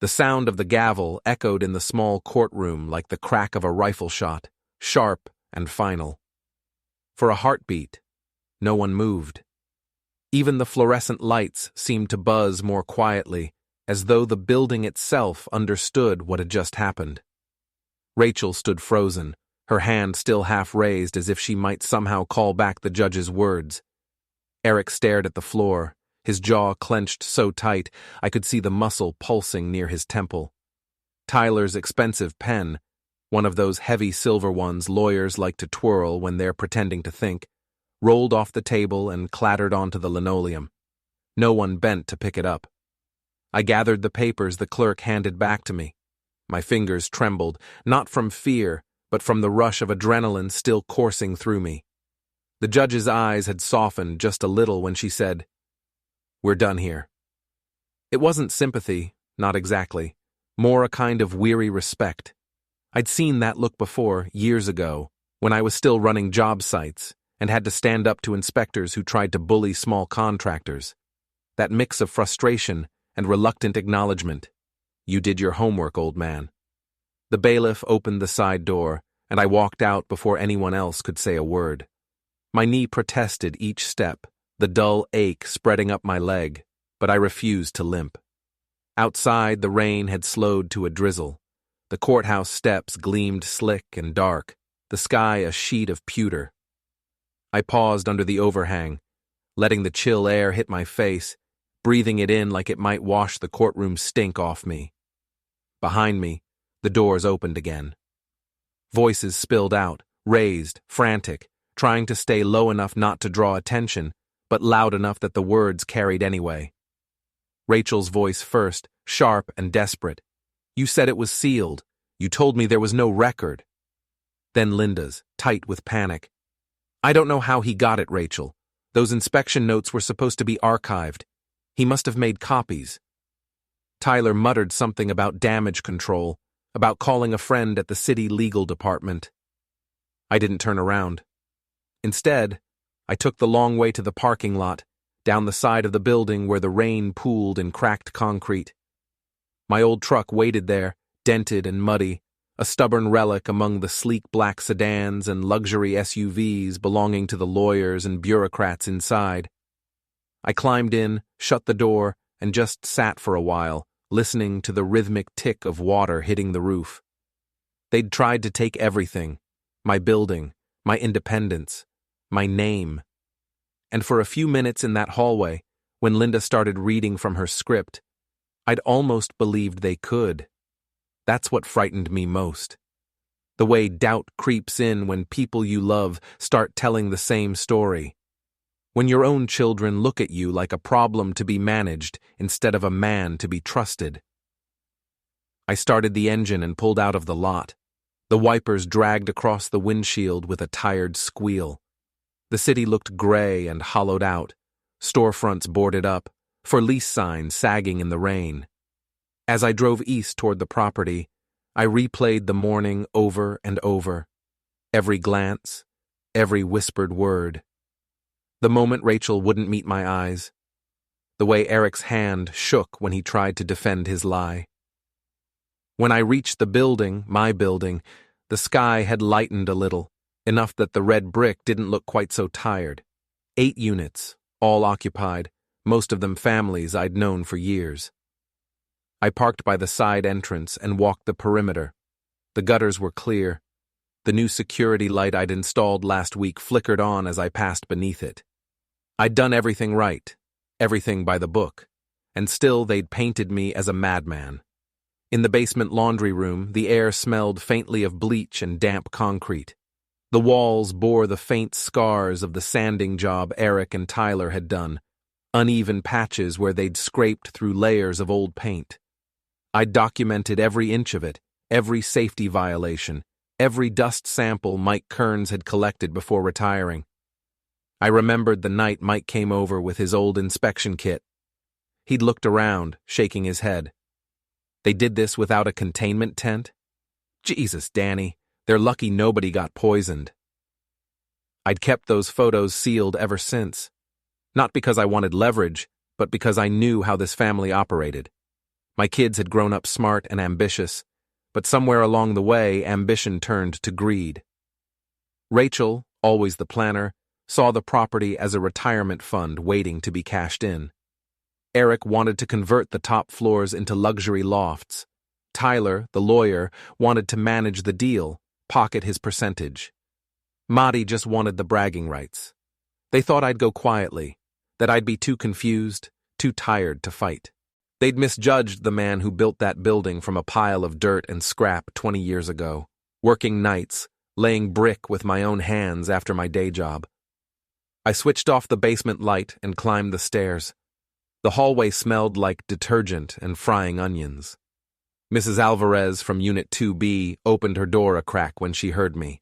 The sound of the gavel echoed in the small courtroom like the crack of a rifle shot, sharp and final. For a heartbeat, no one moved. Even the fluorescent lights seemed to buzz more quietly, as though the building itself understood what had just happened. Rachel stood frozen, her hand still half raised as if she might somehow call back the judge's words. Eric stared at the floor, his jaw clenched so tight I could see the muscle pulsing near his temple. Tyler's expensive pen, one of those heavy silver ones lawyers like to twirl when they're pretending to think, rolled off the table and clattered onto the linoleum. No one bent to pick it up. I gathered the papers the clerk handed back to me. My fingers trembled, not from fear, but from the rush of adrenaline still coursing through me. The judge's eyes had softened just a little when she said, "We're done here." It wasn't sympathy, not exactly, more a kind of weary respect. I'd seen that look before, years ago, when I was still running job sites and had to stand up to inspectors who tried to bully small contractors. That mix of frustration and reluctant acknowledgement. "You did your homework, old man." The bailiff opened the side door, and I walked out before anyone else could say a word. My knee protested each step, the dull ache spreading up my leg, but I refused to limp. Outside, the rain had slowed to a drizzle. The courthouse steps gleamed slick and dark, the sky a sheet of pewter. I paused under the overhang, letting the chill air hit my face, breathing it in like it might wash the courtroom stink off me. Behind me, the doors opened again. Voices spilled out, raised, frantic, trying to stay low enough not to draw attention, but loud enough that the words carried anyway. Rachel's voice first, sharp and desperate. "You said it was sealed. You told me there was no record." Then Linda's, tight with panic. "I don't know how he got it, Rachel. Those inspection notes were supposed to be archived. He must have made copies." Tyler muttered something about damage control, about calling a friend at the city legal department. I didn't turn around. Instead, I took the long way to the parking lot, down the side of the building where the rain pooled in cracked concrete. My old truck waited there, dented and muddy, a stubborn relic among the sleek black sedans and luxury SUVs belonging to the lawyers and bureaucrats inside. I climbed in, shut the door, and just sat for a while, listening to the rhythmic tick of water hitting the roof. They'd tried to take everything, my building, my independence, my name. And for a few minutes in that hallway, when Linda started reading from her script, I'd almost believed they could. That's what frightened me most. The way doubt creeps in when people you love start telling the same story. When your own children look at you like a problem to be managed instead of a man to be trusted. I started the engine and pulled out of the lot. The wipers dragged across the windshield with a tired squeal. The city looked gray and hollowed out, storefronts boarded up, for lease signs sagging in the rain. As I drove east toward the property, I replayed the morning over and over. Every glance, every whispered word. The moment Rachel wouldn't meet my eyes. The way Eric's hand shook when he tried to defend his lie. When I reached the building, my building, the sky had lightened a little, enough that the red brick didn't look quite so tired. 8 units, all occupied, most of them families I'd known for years. I parked by the side entrance and walked the perimeter. The gutters were clear. The new security light I'd installed last week flickered on as I passed beneath it. I'd done everything right, everything by the book, and still they'd painted me as a madman. In the basement laundry room, the air smelled faintly of bleach and damp concrete. The walls bore the faint scars of the sanding job Eric and Tyler had done, uneven patches where they'd scraped through layers of old paint. I'd documented every inch of it, every safety violation, every dust sample Mike Kearns had collected before retiring. I remembered the night Mike came over with his old inspection kit. He'd looked around, shaking his head. They did this without a containment tent? Jesus, Danny, they're lucky nobody got poisoned. I'd kept those photos sealed ever since. Not because I wanted leverage, but because I knew how this family operated. My kids had grown up smart and ambitious, but somewhere along the way, ambition turned to greed. Rachel, always the planner, saw the property as a retirement fund waiting to be cashed in. Eric wanted to convert the top floors into luxury lofts. Tyler, the lawyer, wanted to manage the deal, pocket his percentage. Maddie just wanted the bragging rights. They thought I'd go quietly, that I'd be too confused, too tired to fight. They'd misjudged the man who built that building from a pile of dirt and scrap 20 years ago, working nights, laying brick with my own hands after my day job. I switched off the basement light and climbed the stairs. The hallway smelled like detergent and frying onions. Mrs. Alvarez from Unit 2B opened her door a crack when she heard me.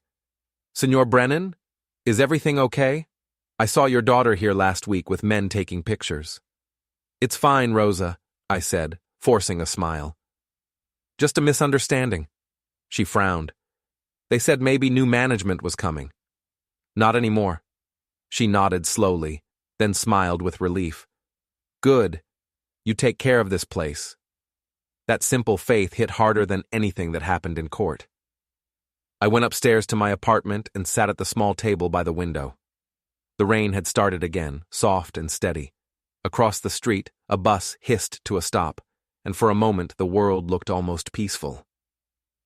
"Senor Brennan, is everything okay? I saw your daughter here last week with men taking pictures." "It's fine, Rosa," I said, forcing a smile. "Just a misunderstanding." She frowned. "They said maybe new management was coming." "Not anymore." She nodded slowly, then smiled with relief. "Good. You take care of this place." That simple faith hit harder than anything that happened in court. I went upstairs to my apartment and sat at the small table by the window. The rain had started again, soft and steady. Across the street, a bus hissed to a stop, and for a moment the world looked almost peaceful.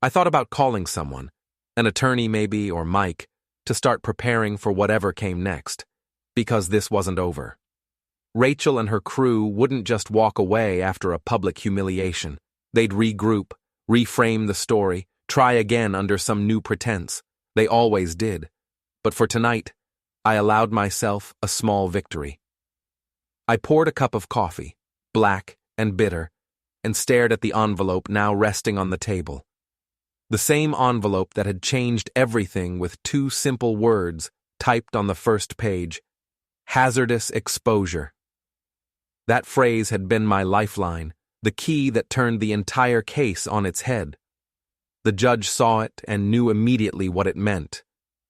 I thought about calling someone, an attorney maybe, or Mike, to start preparing for whatever came next, because this wasn't over. Rachel and her crew wouldn't just walk away after a public humiliation. They'd regroup, reframe the story, try again under some new pretense. They always did. But for tonight, I allowed myself a small victory. I poured a cup of coffee, black and bitter, and stared at the envelope now resting on the table. The same envelope that had changed everything with two simple words typed on the first page: hazardous exposure. That phrase had been my lifeline, the key that turned the entire case on its head. The judge saw it and knew immediately what it meant.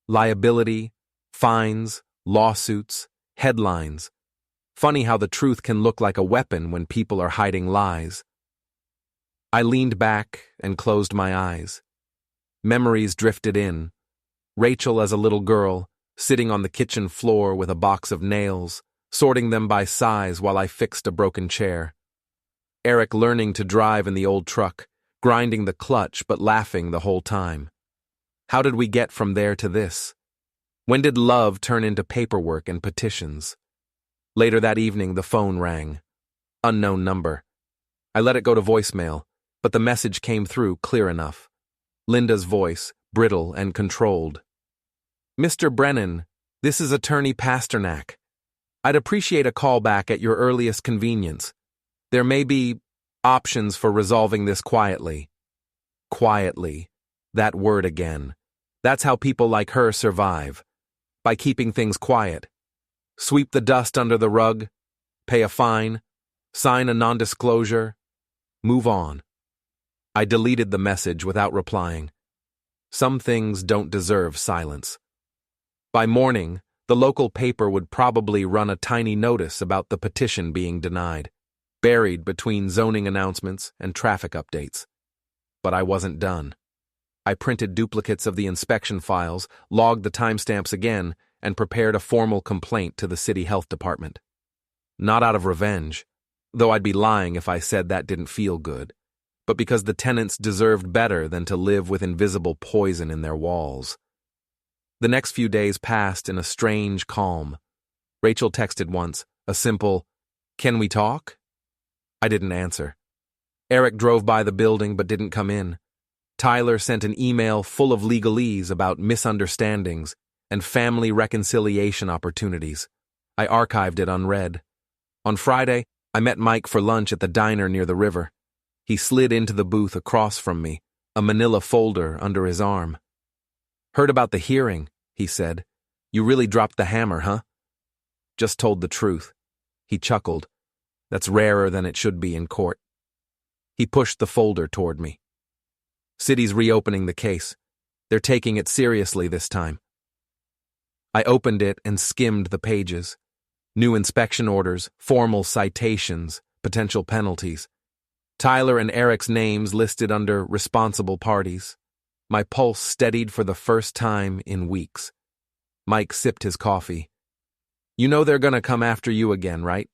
Liability, fines, lawsuits, headlines. Funny how the truth can look like a weapon when people are hiding lies. I leaned back and closed my eyes. Memories drifted in. Rachel as a little girl, sitting on the kitchen floor with a box of nails, sorting them by size while I fixed a broken chair. Eric learning to drive in the old truck, grinding the clutch but laughing the whole time. How did we get from there to this? When did love turn into paperwork and petitions? Later that evening, the phone rang. Unknown number. I let it go to voicemail, but the message came through clear enough. Linda's voice, brittle and controlled. "Mr. Brennan, this is Attorney Pasternak. I'd appreciate a call back at your earliest convenience. There may be options for resolving this quietly." Quietly. That word again. That's how people like her survive. By keeping things quiet. Sweep the dust under the rug, pay a fine, sign a non-disclosure, move on. I deleted the message without replying. Some things don't deserve silence. By morning, the local paper would probably run a tiny notice about the petition being denied, buried between zoning announcements and traffic updates. But I wasn't done. I printed duplicates of the inspection files, logged the timestamps again, and prepared a formal complaint to the city health department. Not out of revenge, though I'd be lying if I said that didn't feel good, but because the tenants deserved better than to live with invisible poison in their walls. The next few days passed in a strange calm. Rachel texted once, a simple, "Can we talk?" I didn't answer. Eric drove by the building but didn't come in. Tyler sent an email full of legalese about misunderstandings and family reconciliation opportunities. I archived it unread. On Friday, I met Mike for lunch at the diner near the river. He slid into the booth across from me, a manila folder under his arm. "Heard about the hearing," he said. "You really dropped the hammer, huh?" "Just told the truth." He chuckled. "That's rarer than it should be in court." He pushed the folder toward me. "City's reopening the case. They're taking it seriously this time." I opened it and skimmed the pages. New inspection orders, formal citations, potential penalties. Tyler and Eric's names listed under responsible parties. My pulse steadied for the first time in weeks. Mike sipped his coffee. You know they're gonna come after you again, right?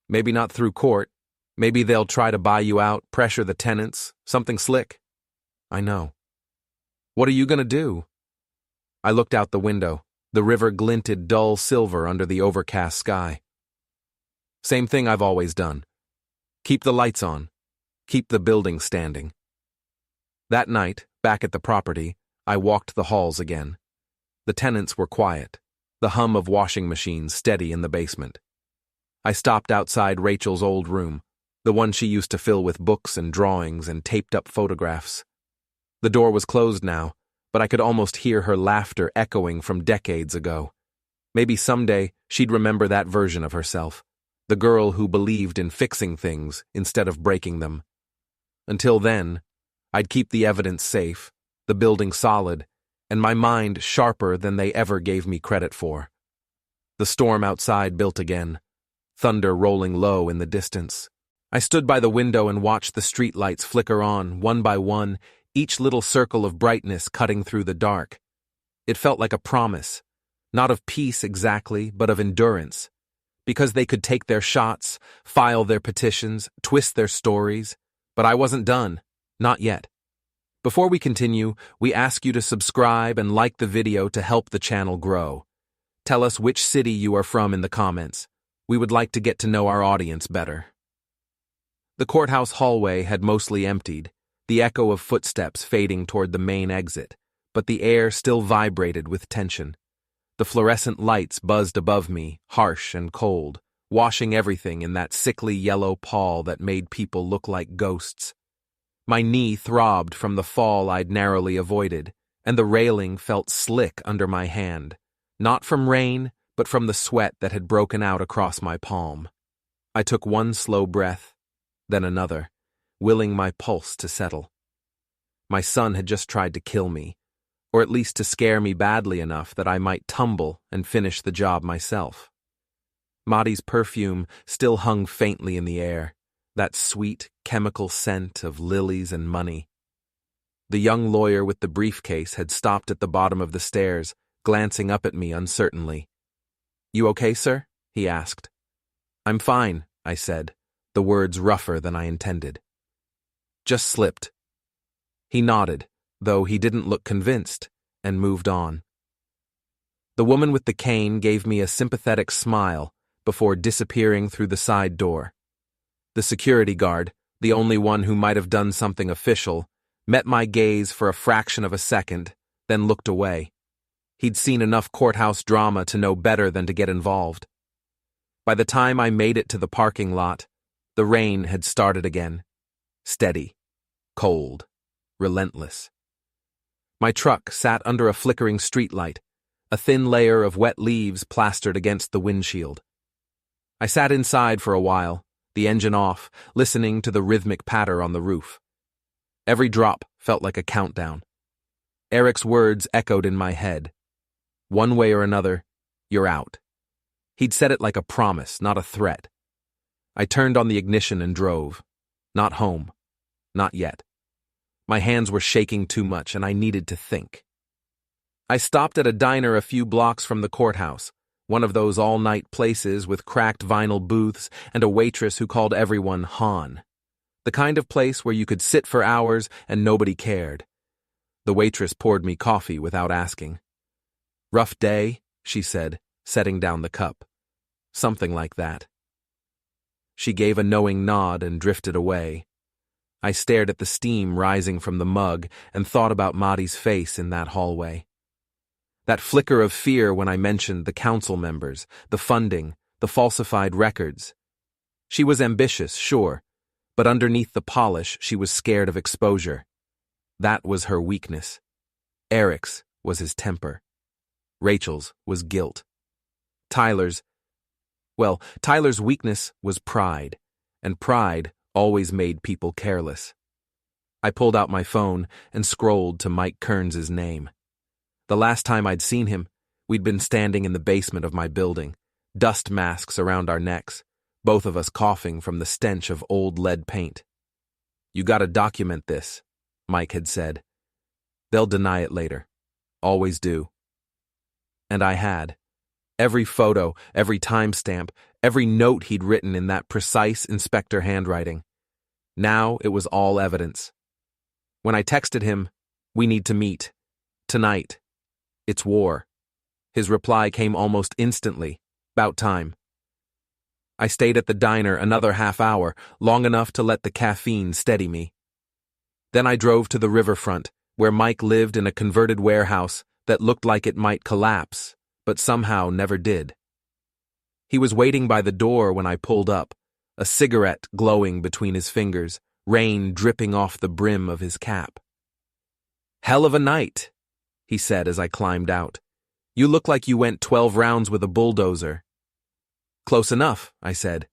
Maybe not through court. Maybe they'll try to buy you out, pressure the tenants, something slick. I know. What are you gonna do? I looked out the window. The river glinted dull silver under the overcast sky. Same thing I've always done. Keep the lights on. Keep the building standing. That night, back at the property, I walked the halls again. The tenants were quiet, the hum of washing machines steady in the basement. I stopped outside Rachel's old room, the one she used to fill with books and drawings and taped-up photographs. The door was closed now, but I could almost hear her laughter echoing from decades ago. Maybe someday she'd remember that version of herself, the girl who believed in fixing things instead of breaking them. Until then, I'd keep the evidence safe, the building solid, and my mind sharper than they ever gave me credit for. The storm outside built again, thunder rolling low in the distance. I stood by the window and watched the streetlights flicker on, one by one, each little circle of brightness cutting through the dark. It felt like a promise, not of peace exactly, but of endurance, because they could take their shots, file their petitions, twist their stories, but I wasn't done, not yet. Before we continue, we ask you to subscribe and like the video to help the channel grow. Tell us which city you are from in the comments. We would like to get to know our audience better. The courthouse hallway had mostly emptied, the echo of footsteps fading toward the main exit, but the air still vibrated with tension. The fluorescent lights buzzed above me, harsh and cold, washing everything in that sickly yellow pall that made people look like ghosts. My knee throbbed from the fall I'd narrowly avoided, and the railing felt slick under my hand, not from rain, but from the sweat that had broken out across my palm. I took one slow breath, then another, willing my pulse to settle. My son had just tried to kill me, or at least to scare me badly enough that I might tumble and finish the job myself. Maddie's perfume still hung faintly in the air, that sweet, chemical scent of lilies and money. The young lawyer with the briefcase had stopped at the bottom of the stairs, glancing up at me uncertainly. "You okay, sir?" he asked. "I'm fine," I said, the words rougher than I intended. "Just slipped." He nodded, though he didn't look convinced, and moved on. The woman with the cane gave me a sympathetic smile before disappearing through the side door. The security guard, the only one who might have done something official, met my gaze for a fraction of a second, then looked away. He'd seen enough courthouse drama to know better than to get involved. By the time I made it to the parking lot, the rain had started again. Steady, cold, relentless. My truck sat under a flickering streetlight, a thin layer of wet leaves plastered against the windshield. I sat inside for a while, the engine off, listening to the rhythmic patter on the roof. Every drop felt like a countdown. Eric's words echoed in my head. One way or another, you're out. He'd said it like a promise, not a threat. I turned on the ignition and drove. Not home. Not yet. My hands were shaking too much, and I needed to think. I stopped at a diner a few blocks from the courthouse, one of those all-night places with cracked vinyl booths and a waitress who called everyone Han. The kind of place where you could sit for hours and nobody cared. The waitress poured me coffee without asking. "Rough day," she said, setting down the cup. "Something like that." She gave a knowing nod and drifted away. I stared at the steam rising from the mug and thought about Maddie's face in that hallway. That flicker of fear when I mentioned the council members, the funding, the falsified records. She was ambitious, sure, but underneath the polish she was scared of exposure. That was her weakness. Eric's was his temper. Rachel's was guilt. Tyler's weakness was pride, and pride always made people careless. I pulled out my phone and scrolled to Mike Kearns's name. The last time I'd seen him, we'd been standing in the basement of my building, dust masks around our necks, both of us coughing from the stench of old lead paint. "You gotta document this," Mike had said. "They'll deny it later. Always do." And I had. Every photo, every timestamp, every note he'd written in that precise inspector handwriting. Now it was all evidence. When I texted him, "We need to meet. Tonight. It's war," his reply came almost instantly. "'Bout time." I stayed at the diner another half hour, long enough to let the caffeine steady me. Then I drove to the riverfront, where Mike lived in a converted warehouse that looked like it might collapse, but somehow never did. He was waiting by the door when I pulled up, a cigarette glowing between his fingers, rain dripping off the brim of his cap. "Hell of a night," he said as I climbed out. "You look like you went 12 rounds with a bulldozer." "Close enough," I said.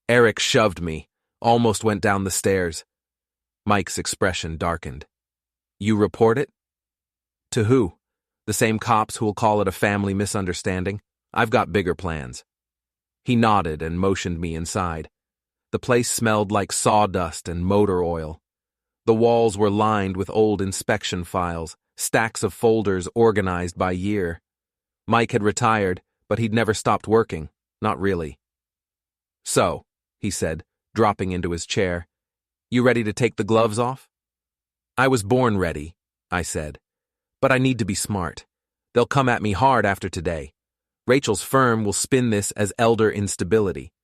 Eric shoved me, almost went down the stairs. Mike's expression darkened. "You report it?" "To who? The same cops who'll call it a family misunderstanding? I've got bigger plans." He nodded and motioned me inside. The place smelled like sawdust and motor oil. The walls were lined with old inspection files, stacks of folders organized by year. Mike had retired, but he'd never stopped working. Not really. "So," he said, dropping into his chair, "you ready to take the gloves off?" "I was born ready," I said. "But I need to be smart. They'll come at me hard after today. Rachel's firm will spin this as elder instability.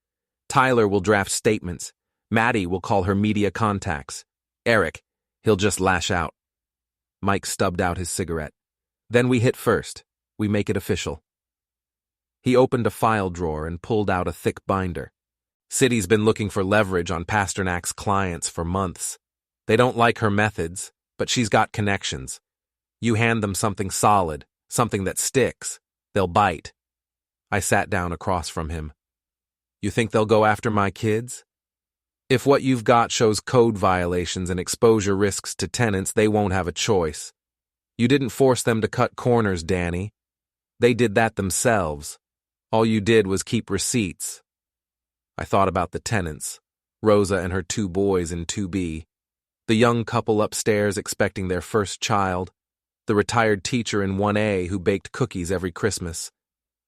Tyler will draft statements. Maddie will call her media contacts. Eric, he'll just lash out." Mike stubbed out his cigarette. "Then we hit first. We make it official." He opened a file drawer and pulled out a thick binder. "City's been looking for leverage on Pasternak's clients for months. They don't like her methods, but she's got connections. You hand them something solid, something that sticks, they'll bite." I sat down across from him. "You think they'll go after my kids?" "If what you've got shows code violations and exposure risks to tenants, they won't have a choice. You didn't force them to cut corners, Danny. They did that themselves. All you did was keep receipts." I thought about the tenants, Rosa and her 2 boys in 2B, the young couple upstairs expecting their first child, the retired teacher in 1A who baked cookies every Christmas.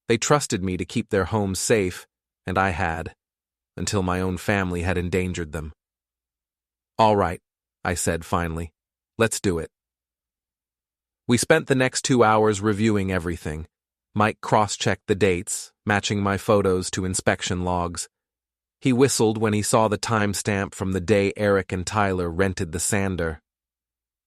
They trusted me to keep their home safe, and I had, until my own family had endangered them. "All right," I said finally. "Let's do it." We spent the next 2 hours reviewing everything. Mike cross-checked the dates, matching my photos to inspection logs. He whistled when he saw the timestamp from the day Eric and Tyler rented the sander.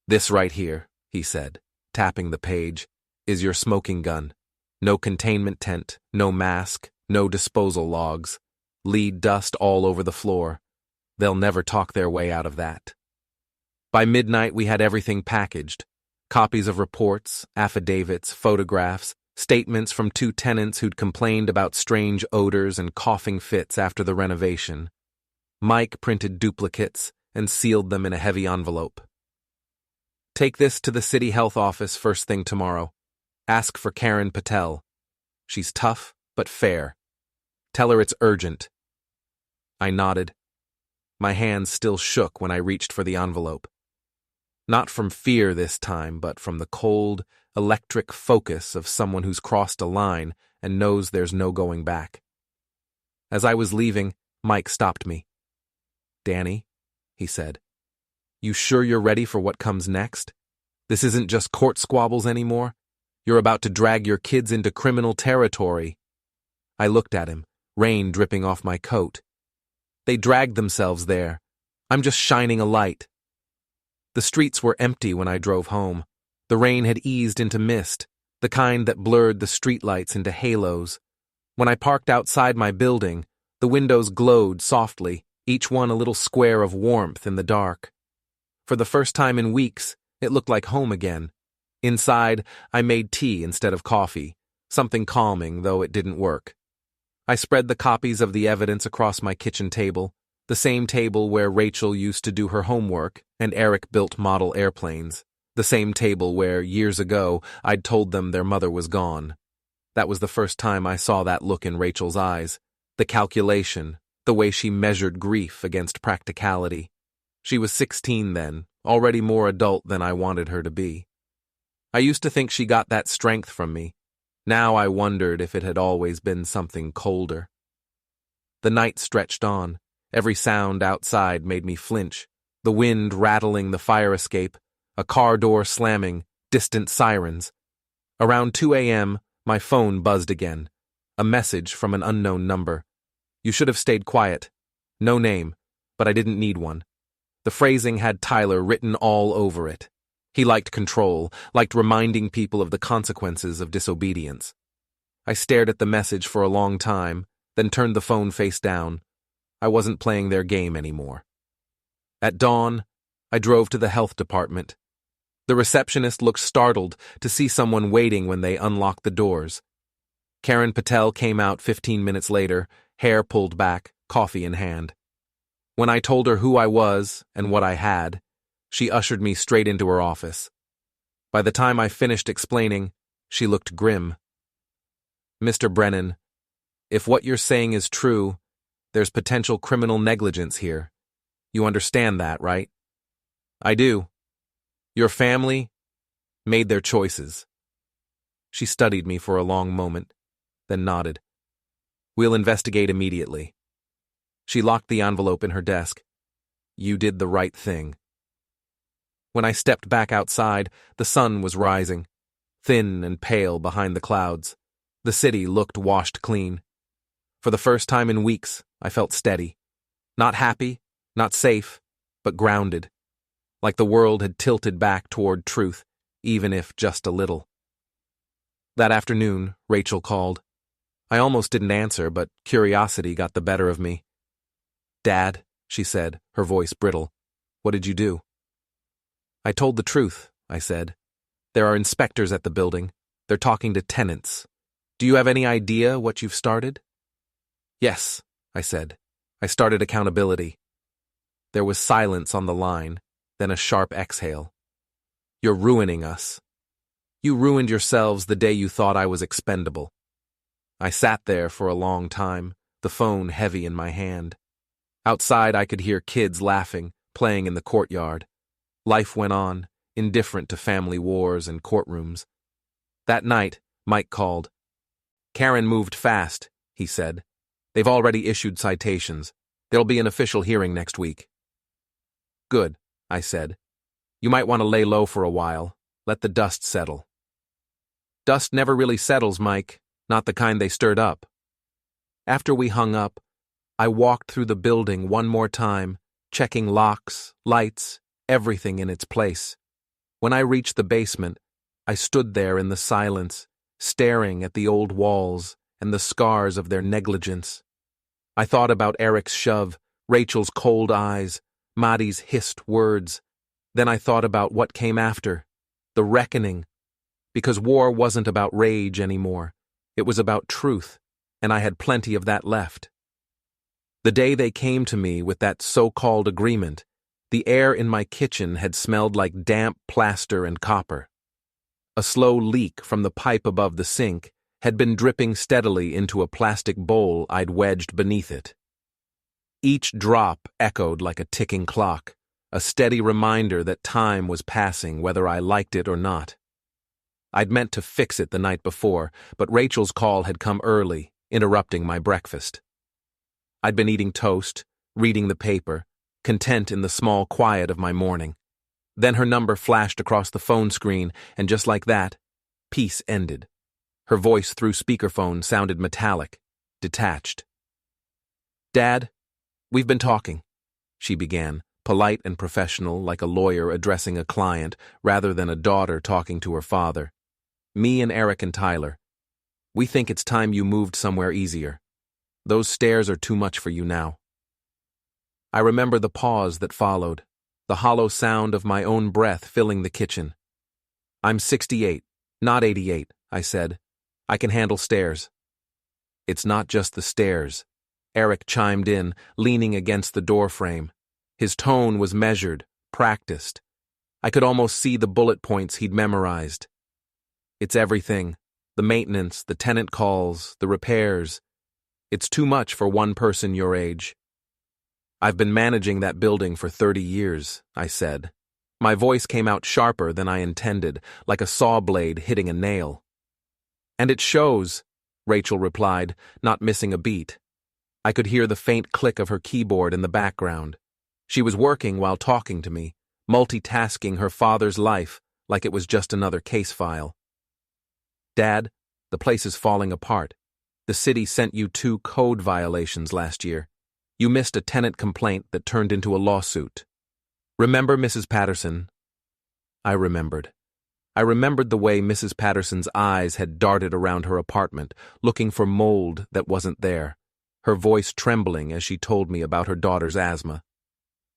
"This right here," he said, tapping the page, "is your smoking gun. No containment tent, no mask, no disposal logs. Lead dust all over the floor. They'll never talk their way out of that." By midnight, we had everything packaged. Copies of reports, affidavits, photographs, statements from 2 tenants who'd complained about strange odors and coughing fits after the renovation. Mike printed duplicates and sealed them in a heavy envelope. "Take this to the city health office first thing tomorrow. Ask for Karen Patel. She's tough, but fair. Tell her it's urgent." I nodded. My hands still shook when I reached for the envelope. Not from fear this time, but from the cold, electric focus of someone who's crossed a line and knows there's no going back. As I was leaving, Mike stopped me. "Danny," he said, "you sure you're ready for what comes next? This isn't just court squabbles anymore. You're about to drag your kids into criminal territory." I looked at him, rain dripping off my coat. "They dragged themselves there. I'm just shining a light." The streets were empty when I drove home. The rain had eased into mist, the kind that blurred the streetlights into halos. When I parked outside my building, the windows glowed softly, each one a little square of warmth in the dark. For the first time in weeks, it looked like home again. Inside, I made tea instead of coffee, something calming, though it didn't work. I spread the copies of the evidence across my kitchen table, the same table where Rachel used to do her homework and Eric built model airplanes, the same table where, years ago, I'd told them their mother was gone. That was the first time I saw that look in Rachel's eyes, the calculation, the way she measured grief against practicality. She was 16 then, already more adult than I wanted her to be. I used to think she got that strength from me. Now I wondered if it had always been something colder. The night stretched on. Every sound outside made me flinch. The wind rattling the fire escape, a car door slamming, distant sirens. Around 2 a.m., my phone buzzed again. A message from an unknown number. You should have stayed quiet. No name, but I didn't need one. The phrasing had Tyler written all over it. He liked control, liked reminding people of the consequences of disobedience. I stared at the message for a long time, then turned the phone face down. I wasn't playing their game anymore. At dawn, I drove to the health department. The receptionist looked startled to see someone waiting when they unlocked the doors. Karen Patel came out 15 minutes later, hair pulled back, coffee in hand. When I told her who I was and what I had, she ushered me straight into her office. By the time I finished explaining, she looked grim. Mr. Brennan, if what you're saying is true, there's potential criminal negligence here. You understand that, right? I do. Your family made their choices. She studied me for a long moment, then nodded. We'll investigate immediately. She locked the envelope in her desk. You did the right thing. When I stepped back outside, the sun was rising, thin and pale behind the clouds. The city looked washed clean. For the first time in weeks, I felt steady. Not happy, not safe, but grounded. Like the world had tilted back toward truth, even if just a little. That afternoon, Rachel called. I almost didn't answer, but curiosity got the better of me. Dad, she said, her voice brittle. What did you do? I told the truth, I said. There are inspectors at the building. They're talking to tenants. Do you have any idea what you've started? Yes, I said. I started accountability. There was silence on the line, then a sharp exhale. You're ruining us. You ruined yourselves the day you thought I was expendable. I sat there for a long time, the phone heavy in my hand. Outside I could hear kids laughing, playing in the courtyard. Life went on, indifferent to family wars and courtrooms. That night, Mike called. Karen moved fast, he said. They've already issued citations. There'll be an official hearing next week. Good, I said. You might want to lay low for a while. Let the dust settle. Dust never really settles, Mike, not the kind they stirred up. After we hung up, I walked through the building one more time, checking locks, lights, everything in its place. When I reached the basement, I stood there in the silence, staring at the old walls and the scars of their negligence. I thought about Eric's shove, Rachel's cold eyes, Maddie's hissed words. Then I thought about what came after, the reckoning. Because war wasn't about rage anymore. It was about truth, and I had plenty of that left. The day they came to me with that so-called agreement, the air in my kitchen had smelled like damp plaster and copper. A slow leak from the pipe above the sink had been dripping steadily into a plastic bowl I'd wedged beneath it. Each drop echoed like a ticking clock, a steady reminder that time was passing whether I liked it or not. I'd meant to fix it the night before, but Rachel's call had come early, interrupting my breakfast. I'd been eating toast, reading the paper, content in the small quiet of my morning. Then her number flashed across the phone screen, and just like that, peace ended. Her voice through speakerphone sounded metallic, detached. Dad, we've been talking, she began, polite and professional like a lawyer addressing a client rather than a daughter talking to her father. Me and Eric and Tyler. We think it's time you moved somewhere easier. Those stairs are too much for you now. I remember the pause that followed, the hollow sound of my own breath filling the kitchen. I'm 68, not 88, I said. I can handle stairs. It's not just the stairs. Eric chimed in, leaning against the doorframe. His tone was measured, practiced. I could almost see the bullet points he'd memorized. It's everything. The maintenance, the tenant calls, the repairs. It's too much for one person your age. I've been managing that building for 30 years, I said. My voice came out sharper than I intended, like a saw blade hitting a nail. And it shows, Rachel replied, not missing a beat. I could hear the faint click of her keyboard in the background. She was working while talking to me, multitasking her father's life like it was just another case file. Dad, the place is falling apart. The city sent you 2 code violations last year. You missed a tenant complaint that turned into a lawsuit. Remember Mrs. Patterson? I remembered. I remembered the way Mrs. Patterson's eyes had darted around her apartment, looking for mold that wasn't there, her voice trembling as she told me about her daughter's asthma.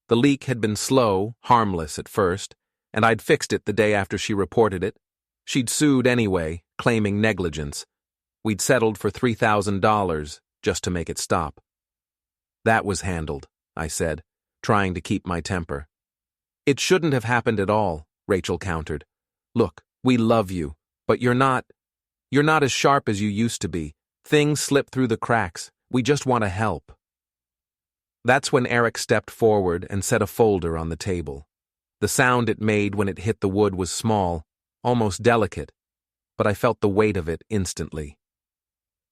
The leak had been slow, harmless at first, and I'd fixed it the day after she reported it. She'd sued anyway, claiming negligence. We'd settled for $3,000 just to make it stop. That was handled, I said, trying to keep my temper. It shouldn't have happened at all, Rachel countered. Look, we love you, but you're not as sharp as you used to be. Things slip through the cracks. We just want to help. That's when Eric stepped forward and set a folder on the table. The sound it made when it hit the wood was small, almost delicate, but I felt the weight of it instantly.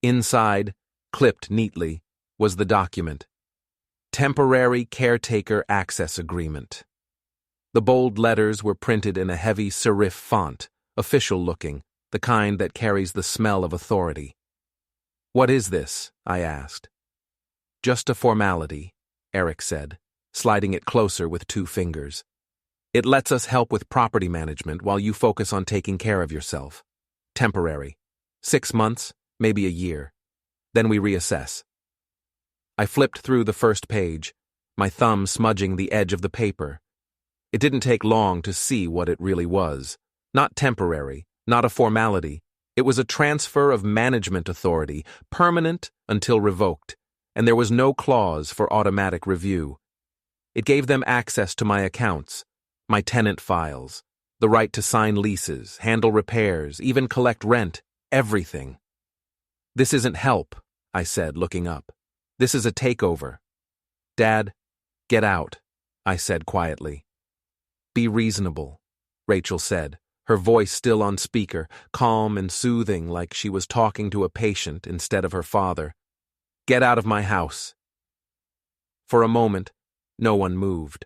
Inside, clipped neatly, was the document. Temporary Caretaker Access Agreement. The bold letters were printed in a heavy serif font, official-looking, the kind that carries the smell of authority. What is this? I asked. Just a formality, Eric said, sliding it closer with 2 fingers. It lets us help with property management while you focus on taking care of yourself. Temporary. 6 months, maybe a year. Then we reassess. I flipped through the first page, my thumb smudging the edge of the paper. It didn't take long to see what it really was. Not temporary, not a formality. It was a transfer of management authority, permanent until revoked, and there was no clause for automatic review. It gave them access to my accounts, my tenant files, the right to sign leases, handle repairs, even collect rent, everything. This isn't help, I said, looking up. This is a takeover. Dad, get out, I said quietly. Be reasonable, Rachel said, her voice still on speaker, calm and soothing like she was talking to a patient instead of her father. Get out of my house. For a moment, no one moved.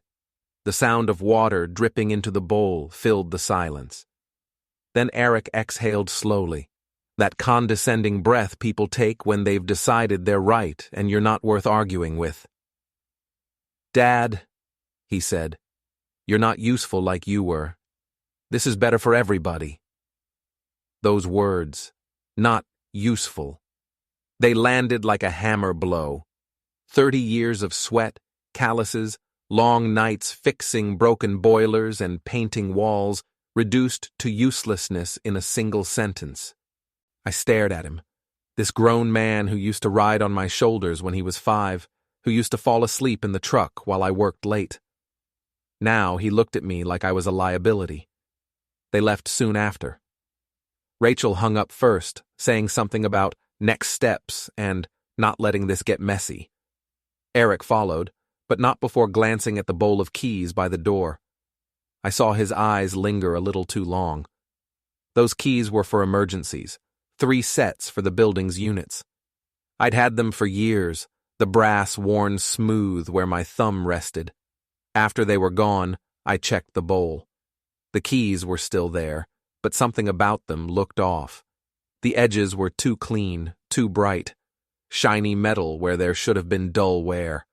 The sound of water dripping into the bowl filled the silence. Then Eric exhaled slowly, that condescending breath people take when they've decided they're right and you're not worth arguing with. Dad, he said, you're not useful like you were. This is better for everybody. Those words, not useful. They landed like a hammer blow. 30 years of sweat, calluses, long nights fixing broken boilers and painting walls, reduced to uselessness in a single sentence. I stared at him, this grown man who used to ride on my shoulders when he was 5, who used to fall asleep in the truck while I worked late. Now he looked at me like I was a liability. They left soon after. Rachel hung up first, saying something about next steps and not letting this get messy. Eric followed, but not before glancing at the bowl of keys by the door. I saw his eyes linger a little too long. Those keys were for emergencies, 3 sets for the building's units. I'd had them for years, the brass worn smooth where my thumb rested. After they were gone, I checked the bowl. The keys were still there, but something about them looked off. The edges were too clean, too bright. Shiny metal where there should have been dull wear.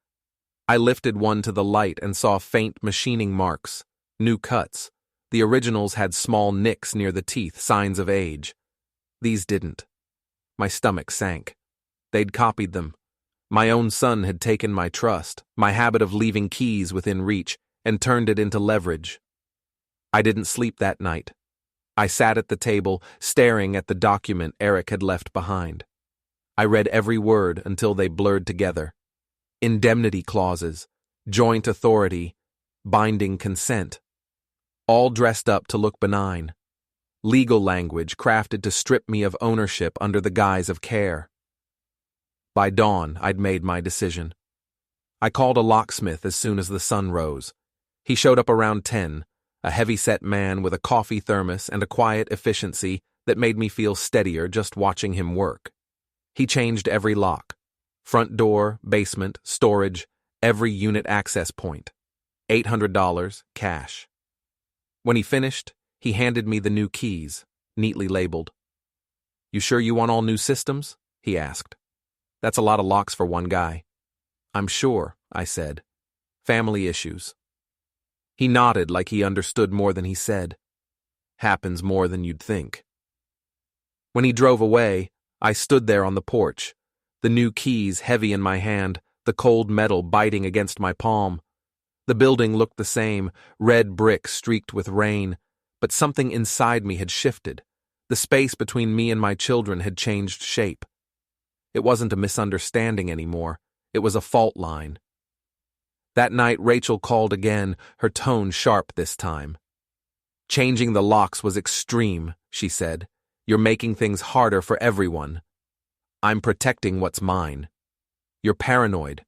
I lifted one to the light and saw faint machining marks, new cuts. The originals had small nicks near the teeth, signs of age. These didn't. My stomach sank. They'd copied them. My own son had taken my trust, my habit of leaving keys within reach, and turned it into leverage. I didn't sleep that night. I sat at the table, staring at the document Eric had left behind. I read every word until they blurred together. Indemnity clauses, joint authority, binding consent. All dressed up to look benign. Legal language crafted to strip me of ownership under the guise of care. By dawn, I'd made my decision. I called a locksmith as soon as the sun rose. He showed up around 10, a heavy-set man with a coffee thermos and a quiet efficiency that made me feel steadier just watching him work. He changed every lock. Front door, basement, storage, every unit access point. $800, cash. When he finished, he handed me the new keys, neatly labeled. "You sure you want all new systems?" he asked. "That's a lot of locks for one guy." "I'm sure," I said. "Family issues." He nodded like he understood more than he said. "Happens more than you'd think." When he drove away, I stood there on the porch, the new keys heavy in my hand, the cold metal biting against my palm. The building looked the same, red brick streaked with rain, but something inside me had shifted. The space between me and my children had changed shape. It wasn't a misunderstanding anymore. It was a fault line. That night, Rachel called again, her tone sharp this time. "Changing the locks was extreme," she said. "You're making things harder for everyone." "I'm protecting what's mine." "You're paranoid."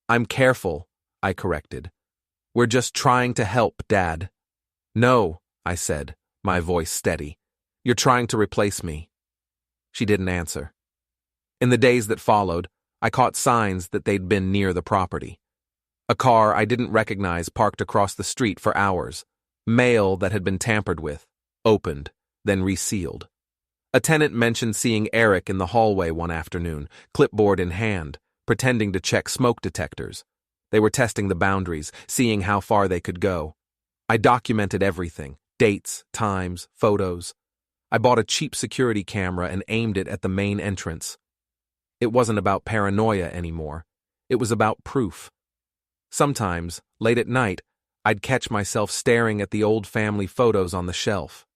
"I'm careful," I corrected. "We're just trying to help, Dad." "No," I said, my voice steady. "You're trying to replace me." She didn't answer. In the days that followed, I caught signs that they'd been near the property. A car I didn't recognize parked across the street for hours. Mail that had been tampered with, opened, then resealed. A tenant mentioned seeing Eric in the hallway one afternoon, clipboard in hand, pretending to check smoke detectors. They were testing the boundaries, seeing how far they could go. I documented everything, dates, times, photos. I bought a cheap security camera and aimed it at the main entrance. It wasn't about paranoia anymore. It was about proof. Sometimes, late at night, I'd catch myself staring at the old family photos on the shelf.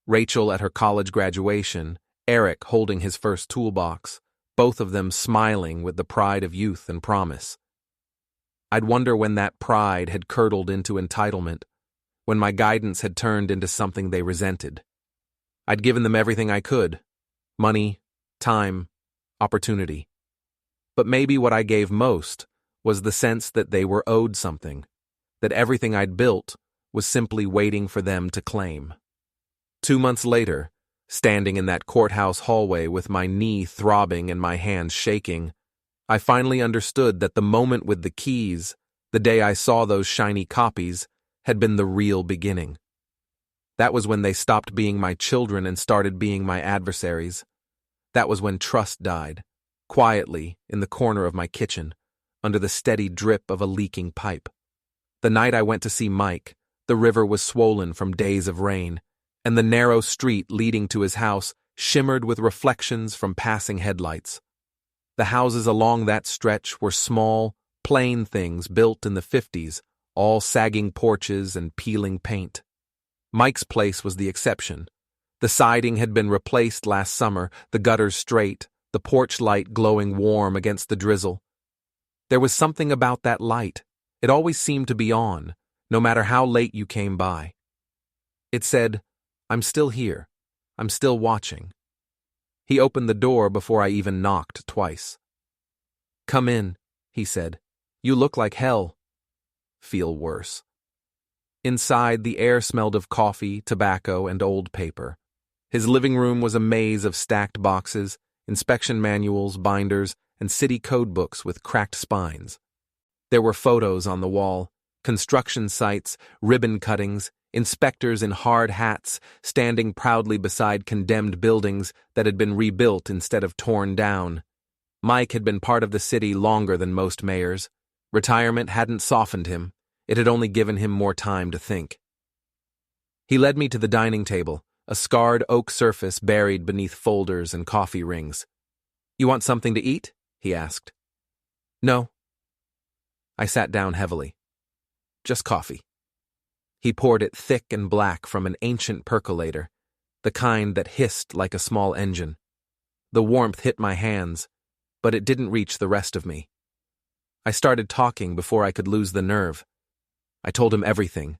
Rachel at her college graduation, Eric holding his first toolbox, both of them smiling with the pride of youth and promise. I'd wonder when that pride had curdled into entitlement, when my guidance had turned into something they resented. I'd given them everything I could: money, time, opportunity. But maybe what I gave most was the sense that they were owed something, that everything I'd built was simply waiting for them to claim. 2 months later, standing in that courthouse hallway with my knee throbbing and my hands shaking, I finally understood that the moment with the keys, the day I saw those shiny copies, had been the real beginning. That was when they stopped being my children and started being my adversaries. That was when trust died, quietly in the corner of my kitchen, under the steady drip of a leaking pipe. The night I went to see Mike, the river was swollen from days of rain, and the narrow street leading to his house shimmered with reflections from passing headlights. The houses along that stretch were small, plain things built in the 50s, all sagging porches and peeling paint. Mike's place was the exception. The siding had been replaced last summer, the gutters straight, the porch light glowing warm against the drizzle. There was something about that light. It always seemed to be on, no matter how late you came by. It said, "I'm still here. I'm still watching." He opened the door before I even knocked twice. "Come in," he said. "You look like hell." Feel worse. Inside, the air smelled of coffee, tobacco, and old paper. His living room was a maze of stacked boxes, inspection manuals, binders, and city code books with cracked spines. There were photos on the wall, construction sites, ribbon cuttings, inspectors in hard hats standing proudly beside condemned buildings that had been rebuilt instead of torn down. Mike had been part of the city longer than most mayors. Retirement hadn't softened him. It had only given him more time to think. He led me to the dining table, a scarred oak surface buried beneath folders and coffee rings. "You want something to eat?" he asked. "No." I sat down heavily. "Just coffee." He poured it thick and black from an ancient percolator, the kind that hissed like a small engine. The warmth hit my hands, but it didn't reach the rest of me. I started talking before I could lose the nerve. I told him everything,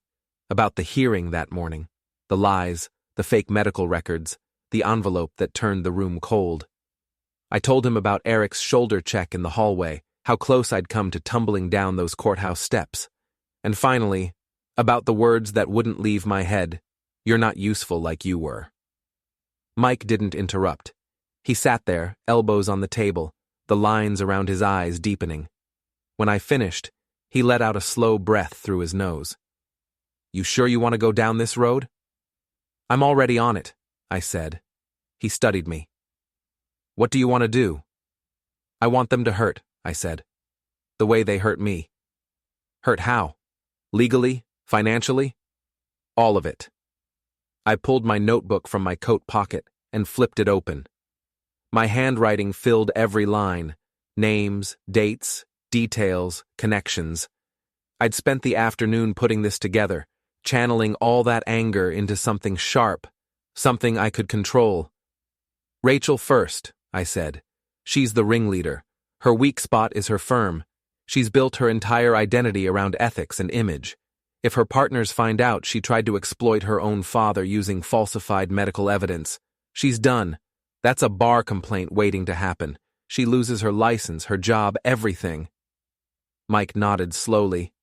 about the hearing that morning, the lies, the fake medical records, the envelope that turned the room cold. I told him about Eric's shoulder check in the hallway, how close I'd come to tumbling down those courthouse steps. And finally, about the words that wouldn't leave my head, "You're not useful like you were." Mike didn't interrupt. He sat there, elbows on the table, the lines around his eyes deepening. When I finished, he let out a slow breath through his nose. "You sure you want to go down this road?" "I'm already on it," I said. He studied me. "What do you want to do?" "I want them to hurt," I said. "The way they hurt me." "Hurt how? Legally? Financially?" "All of it." I pulled my notebook from my coat pocket and flipped it open. My handwriting filled every line: names, dates, details, connections. I'd spent the afternoon putting this together, channeling all that anger into something sharp, something I could control. "Rachel first," I said. "She's the ringleader. Her weak spot is her firm. She's built her entire identity around ethics and image. If her partners find out she tried to exploit her own father using falsified medical evidence, she's done. That's a bar complaint waiting to happen. She loses her license, her job, everything." Mike nodded slowly.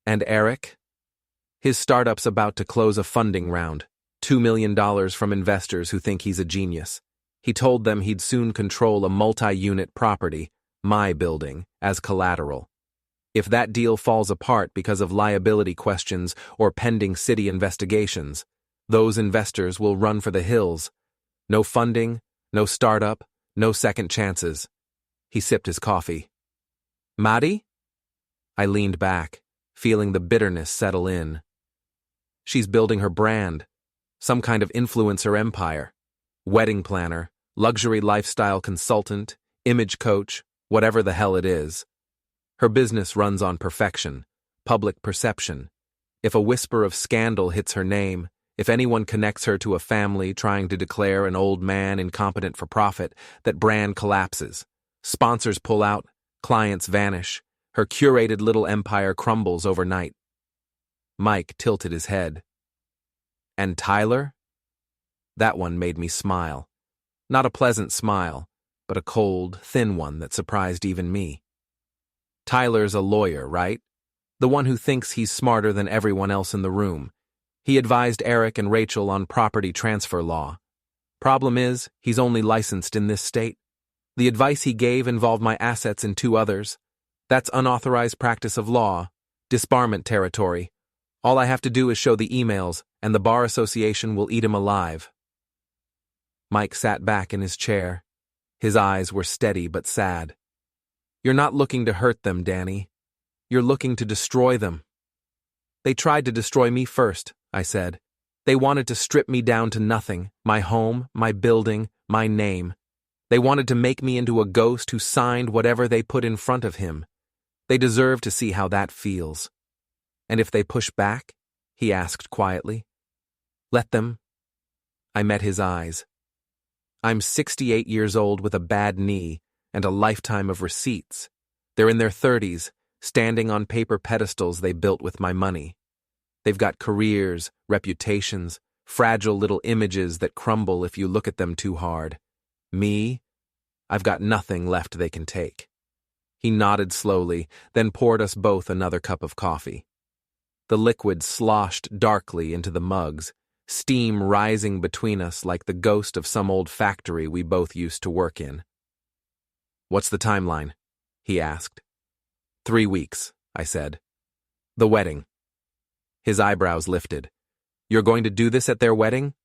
"And Eric?" "His startup's about to close a funding round, $2 million from investors who think he's a genius. He told them he'd soon control a multi-unit property, my building, as collateral. If that deal falls apart because of liability questions or pending city investigations, those investors will run for the hills. No funding, no startup, no second chances." He sipped his coffee. "Maddie?" I leaned back, feeling the bitterness settle in. "She's building her brand, some kind of influencer empire. Wedding planner, luxury lifestyle consultant, image coach, whatever the hell it is. Her business runs on perfection, public perception. If a whisper of scandal hits her name, if anyone connects her to a family trying to declare an old man incompetent for profit, that brand collapses. Sponsors pull out, clients vanish. Her curated little empire crumbles overnight." Mike tilted his head. "And Tyler?" That one made me smile. Not a pleasant smile, but a cold, thin one that surprised even me. "Tyler's a lawyer, right? The one who thinks he's smarter than everyone else in the room. He advised Eric and Rachel on property transfer law. Problem is, he's only licensed in this state. The advice he gave involved my assets in 2 others. That's unauthorized practice of law, disbarment territory. All I have to do is show the emails, and the Bar Association will eat him alive." Mike sat back in his chair. His eyes were steady but sad. "You're not looking to hurt them, Danny. You're looking to destroy them." "They tried to destroy me first," I said. "They wanted to strip me down to nothing, my home, my building, my name. They wanted to make me into a ghost who signed whatever they put in front of him. They deserve to see how that feels." "And if they push back?" he asked quietly. "Let them." I met his eyes. "I'm 68 years old with a bad knee and a lifetime of receipts. They're in their 30s, standing on paper pedestals they built with my money. They've got careers, reputations, fragile little images that crumble if you look at them too hard. Me? I've got nothing left they can take." He nodded slowly, then poured us both another cup of coffee. The liquid sloshed darkly into the mugs, steam rising between us like the ghost of some old factory we both used to work in. "What's the timeline?" he asked. 3 weeks, I said. "The wedding." His eyebrows lifted. "You're going to do this at their wedding?"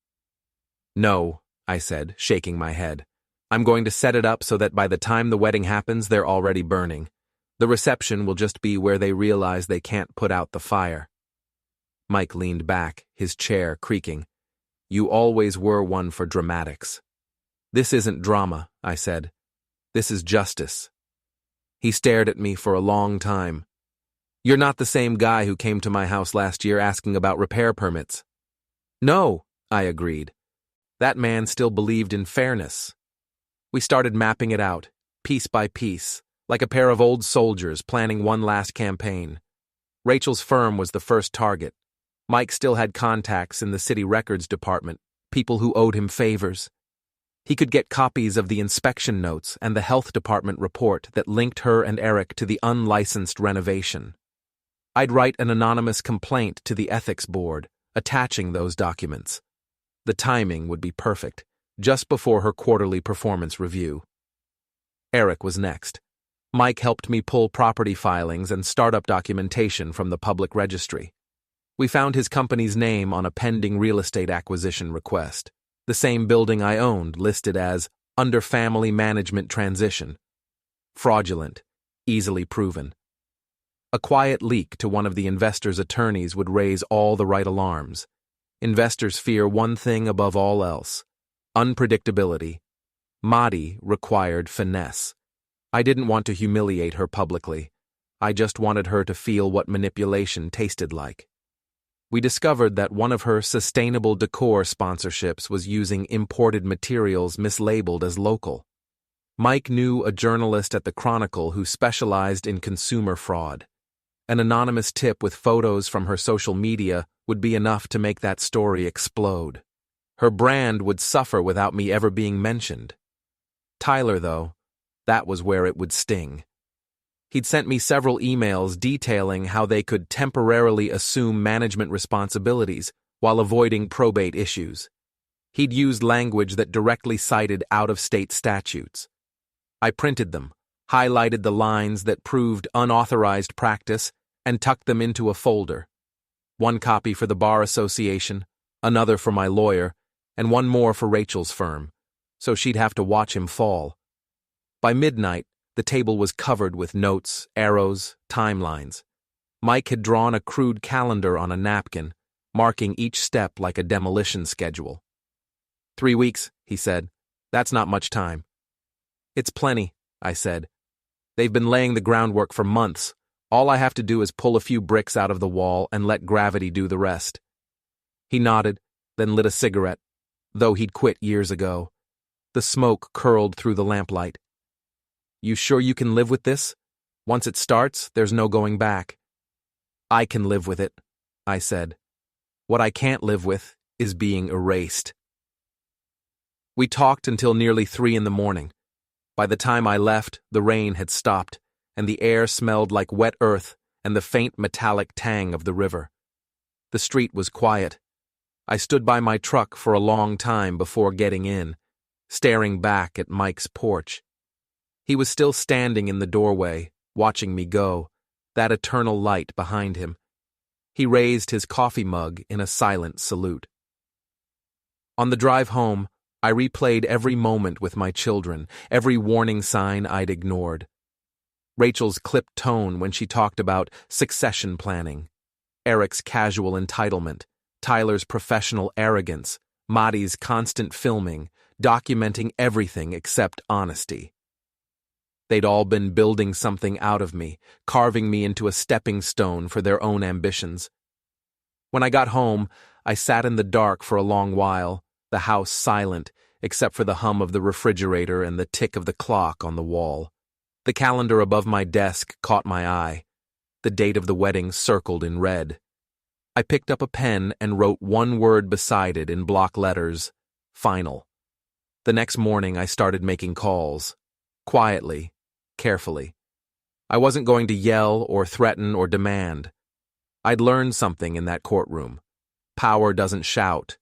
"No," I said, shaking my head. "I'm going to set it up so that by the time the wedding happens, they're already burning. The reception will just be where they realize they can't put out the fire." Mike leaned back, his chair creaking. "You always were one for dramatics." "This isn't drama," I said. "This is justice." He stared at me for a long time. "You're not the same guy who came to my house last year asking about repair permits." "No," I agreed. That man still believed in fairness. We started mapping it out, piece by piece, like a pair of old soldiers planning one last campaign. Rachel's firm was the first target. Mike still had contacts in the city records department, people who owed him favors. He could get copies of the inspection notes and the health department report that linked her and Eric to the unlicensed renovation. I'd write an anonymous complaint to the ethics board, attaching those documents. The timing would be perfect, just before her quarterly performance review. Eric was next. Mike helped me pull property filings and startup documentation from the public registry. We found his company's name on a pending real estate acquisition request, the same building I owned listed as under family management transition. Fraudulent, easily proven. A quiet leak to one of the investors' attorneys would raise all the right alarms. Investors fear one thing above all else: unpredictability. Madi required finesse. I didn't want to humiliate her publicly. I just wanted her to feel what manipulation tasted like. We discovered that one of her sustainable decor sponsorships was using imported materials mislabeled as local. Mike knew a journalist at the Chronicle who specialized in consumer fraud. An anonymous tip with photos from her social media would be enough to make that story explode. Her brand would suffer without me ever being mentioned. Tyler, though, that was where it would sting. He'd sent me several emails detailing how they could temporarily assume management responsibilities while avoiding probate issues. He'd used language that directly cited out-of-state statutes. I printed them, highlighted the lines that proved unauthorized practice, and tucked them into a folder. One copy for the Bar Association, another for my lawyer, and one more for Rachel's firm, so she'd have to watch him fall. By midnight, the table was covered with notes, arrows, timelines. Mike had drawn a crude calendar on a napkin, marking each step like a demolition schedule. 3 weeks, he said. That's not much time. It's plenty, I said. They've been laying the groundwork for months. All I have to do is pull a few bricks out of the wall and let gravity do the rest. He nodded, then lit a cigarette, though he'd quit years ago. The smoke curled through the lamplight. You sure you can live with this? Once it starts, there's no going back. I can live with it, I said. What I can't live with is being erased. We talked until nearly 3 a.m. By the time I left, the rain had stopped, and the air smelled like wet earth and the faint metallic tang of the river. The street was quiet. I stood by my truck for a long time before getting in, staring back at Mike's porch. He was still standing in the doorway, watching me go, that eternal light behind him. He raised his coffee mug in a silent salute. On the drive home, I replayed every moment with my children, every warning sign I'd ignored. Rachel's clipped tone when she talked about succession planning, Eric's casual entitlement, Tyler's professional arrogance, Madi's constant filming, documenting everything except honesty. They'd all been building something out of me, carving me into a stepping stone for their own ambitions. When I got home, I sat in the dark for a long while, the house silent, except for the hum of the refrigerator and the tick of the clock on the wall. The calendar above my desk caught my eye. The date of the wedding circled in red. I picked up a pen and wrote one word beside it in block letters: final. The next morning I started making calls. Quietly, carefully. I wasn't going to yell or threaten or demand. I'd learned something in that courtroom. Power doesn't shout.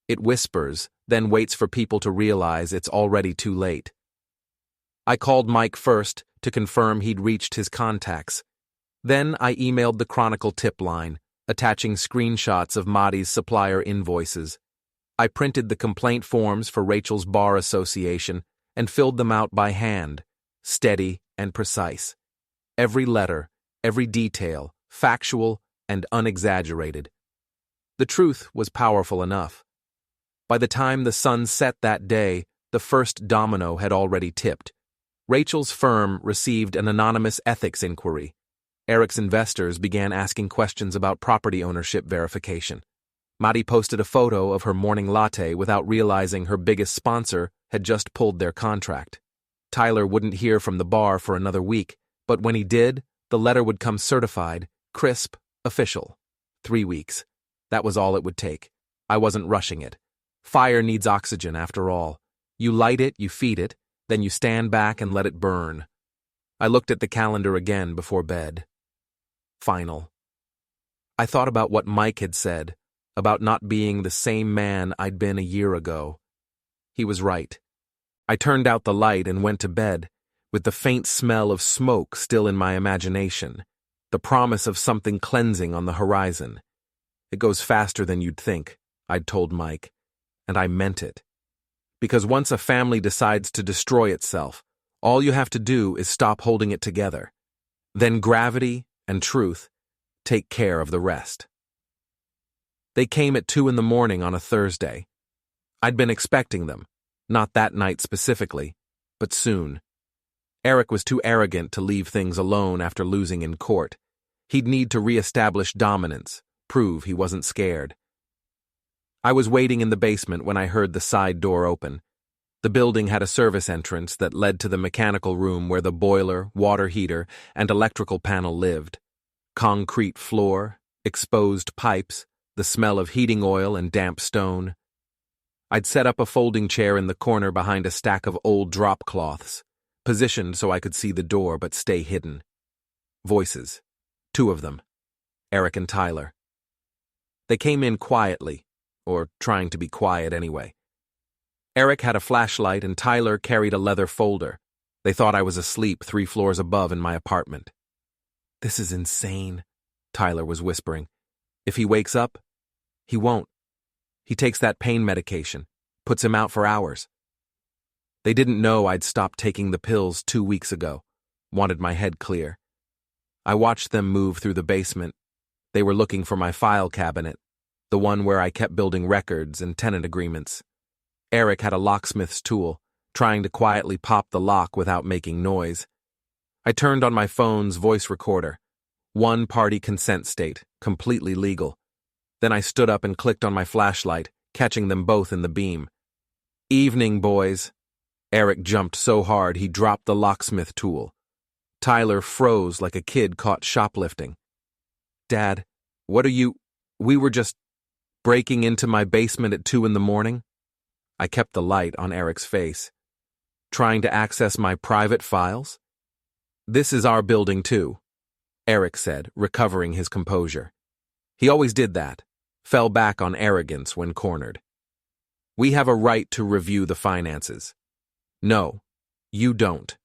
It whispers, then waits for people to realize it's already too late. I called Mike first to confirm he'd reached his contacts. Then I emailed the Chronicle tip line, attaching screenshots of Madi's supplier invoices. I printed the complaint forms for Rachel's Bar Association and filled them out by hand, steady and precise. Every letter, every detail, factual and unexaggerated. The truth was powerful enough. By the time the sun set that day, the first domino had already tipped. Rachel's firm received an anonymous ethics inquiry. Eric's investors began asking questions about property ownership verification. Madi posted a photo of her morning latte without realizing her biggest sponsor had just pulled their contract. Tyler wouldn't hear from the bar for another week, but when he did, the letter would come certified, crisp, official. 3 weeks. That was all it would take. I wasn't rushing it. Fire needs oxygen, after all. You light it, you feed it, then you stand back and let it burn. I looked at the calendar again before bed. Final. I thought about what Mike had said, about not being the same man I'd been a year ago. He was right. I turned out the light and went to bed, with the faint smell of smoke still in my imagination, the promise of something cleansing on the horizon. It goes faster than you'd think, I'd told Mike, and I meant it. Because once a family decides to destroy itself, all you have to do is stop holding it together. Then gravity and truth take care of the rest. They came at 2 a.m. on a Thursday. I'd been expecting them, not that night specifically, but soon. Eric was too arrogant to leave things alone after losing in court. He'd need to re-establish dominance, prove he wasn't scared. I was waiting in the basement when I heard the side door open. The building had a service entrance that led to the mechanical room where the boiler, water heater, and electrical panel lived. Concrete floor, exposed pipes, the smell of heating oil and damp stone. I'd set up a folding chair in the corner behind a stack of old drop cloths, positioned so I could see the door but stay hidden. Voices. 2 of them. Eric and Tyler. They came in quietly, or trying to be quiet anyway. Eric had a flashlight and Tyler carried a leather folder. They thought I was asleep 3 floors above in my apartment. "This is insane," Tyler was whispering. "If he wakes up, he won't. He takes that pain medication, puts him out for hours." They didn't know I'd stopped taking the pills 2 weeks ago, wanted my head clear. I watched them move through the basement. They were looking for my file cabinet, the one where I kept building records and tenant agreements. Eric had a locksmith's tool, trying to quietly pop the lock without making noise. I turned on my phone's voice recorder. 1-party consent state, completely legal. Then I stood up and clicked on my flashlight, catching them both in the beam. "Evening, boys." Eric jumped so hard he dropped the locksmith tool. Tyler froze like a kid caught shoplifting. "Dad, what are you... We were just breaking into my basement at 2 a.m. I kept the light on Eric's face. "Trying to access my private files?" "This is our building too," Eric said, recovering his composure. He always did that, fell back on arrogance when cornered. "We have a right to review the finances." "No, you don't."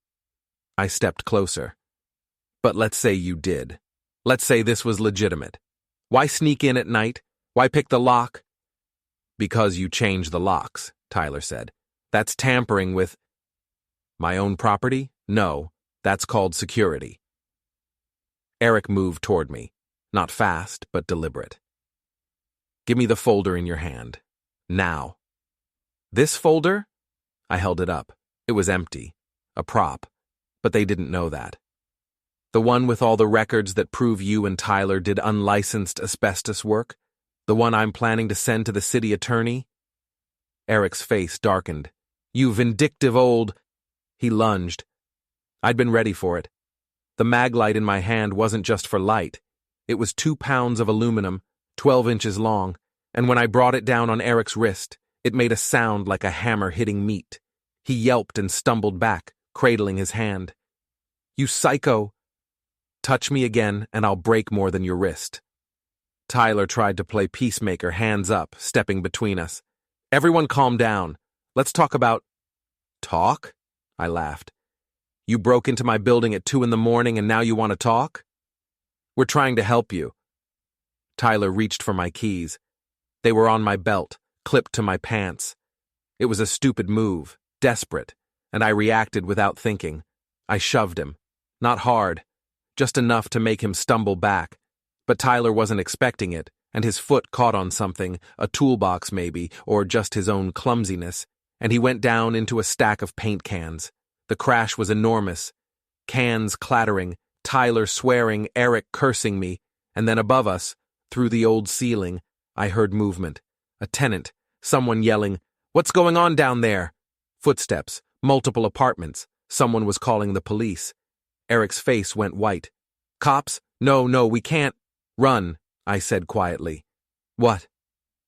I stepped closer. "But let's say you did. Let's say this was legitimate. Why sneak in at night? Why pick the lock?" "Because you changed the locks," Tyler said. "That's tampering with..." "My own property? No, that's called security." Eric moved toward me, not fast, but deliberate. "Give me the folder in your hand. Now." "This folder?" I held it up. It was empty. A prop. But they didn't know that. "The one with all the records that prove you and Tyler did unlicensed asbestos work? The one I'm planning to send to the city attorney?" Eric's face darkened. "You vindictive old..." He lunged. I'd been ready for it. The mag light in my hand wasn't just for light. It was 2 pounds of aluminum, 12 inches long, and when I brought it down on Eric's wrist, it made a sound like a hammer hitting meat. He yelped and stumbled back, cradling his hand. "You psycho!" "Touch me again, and I'll break more than your wrist." Tyler tried to play peacemaker, hands up, stepping between us. "Everyone calm down. Let's talk about..." "Talk?" I laughed. "You broke into my building at 2 a.m. and now you want to talk?" "We're trying to help you." Tyler reached for my keys. They were on my belt, clipped to my pants. It was a stupid move, desperate, and I reacted without thinking. I shoved him. Not hard, just enough to make him stumble back. But Tyler wasn't expecting it, and his foot caught on something, a toolbox maybe, or just his own clumsiness, and he went down into a stack of paint cans. The crash was enormous. Cans clattering, Tyler swearing, Eric cursing me, and then above us, through the old ceiling, I heard movement. A tenant, someone yelling, "What's going on down there?" Footsteps, multiple apartments. Someone was calling the police. Eric's face went white. "Cops? No, we can't." "Run," I said quietly. "What?"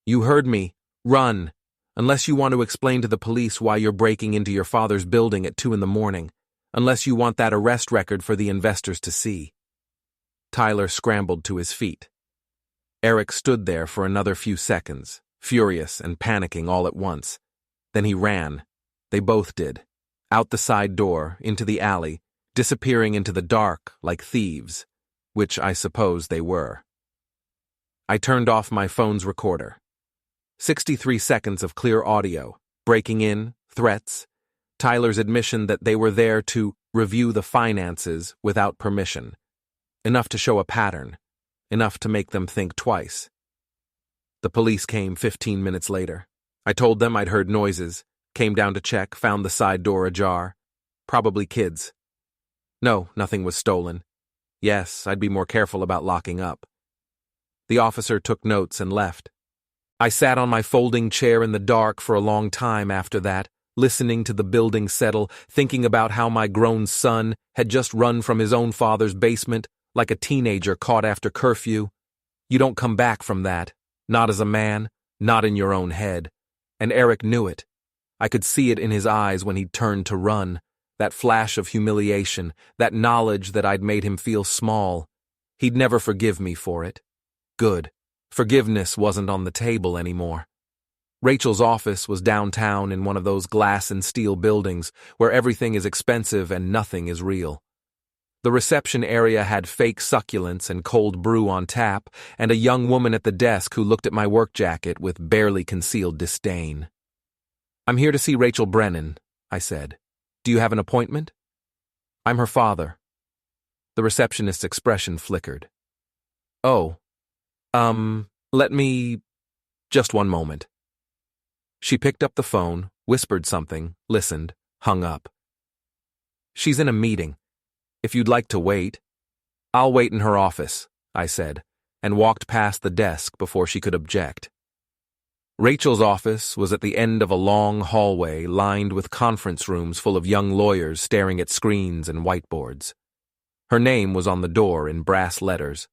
"You heard me. Run." Unless you want to explain to the police why you're breaking into your father's building at 2 in the morning. Unless you want that arrest record for the investors to see. Tyler scrambled to his feet. Eric stood there for another few seconds, furious and panicking all at once. Then he ran. They both did. Out the side door, into the alley, disappearing into the dark like thieves, which I suppose they were. I turned off my phone's recorder. 63 seconds of clear audio, breaking in, threats, Tyler's admission that they were there to review the finances without permission. Enough to show a pattern, enough to make them think twice. The police came 15 minutes later. I told them I'd heard noises, came down to check, found the side door ajar. Probably kids. No, nothing was stolen. Yes, I'd be more careful about locking up. The officer took notes and left. I sat on my folding chair in the dark for a long time after that, listening to the building settle, thinking about how my grown son had just run from his own father's basement like a teenager caught after curfew. You don't come back from that, not as a man, not in your own head. And Eric knew it. I could see it in his eyes when he turned to run, that flash of humiliation, that knowledge that I'd made him feel small. He'd never forgive me for it. Good. Forgiveness wasn't on the table anymore. Rachel's office was downtown in one of those glass and steel buildings where everything is expensive and nothing is real. The reception area had fake succulents and cold brew on tap, and a young woman at the desk who looked at my work jacket with barely concealed disdain. "I'm here to see Rachel Brennan," I said. "Do you have an appointment?" "I'm her father." The receptionist's expression flickered. "Oh, let me... just one moment." She picked up the phone, whispered something, listened, hung up. "She's in a meeting. If you'd like to wait." "I'll wait in her office," I said, and walked past the desk before she could object. Rachel's office was at the end of a long hallway lined with conference rooms full of young lawyers staring at screens and whiteboards. Her name was on the door in brass letters.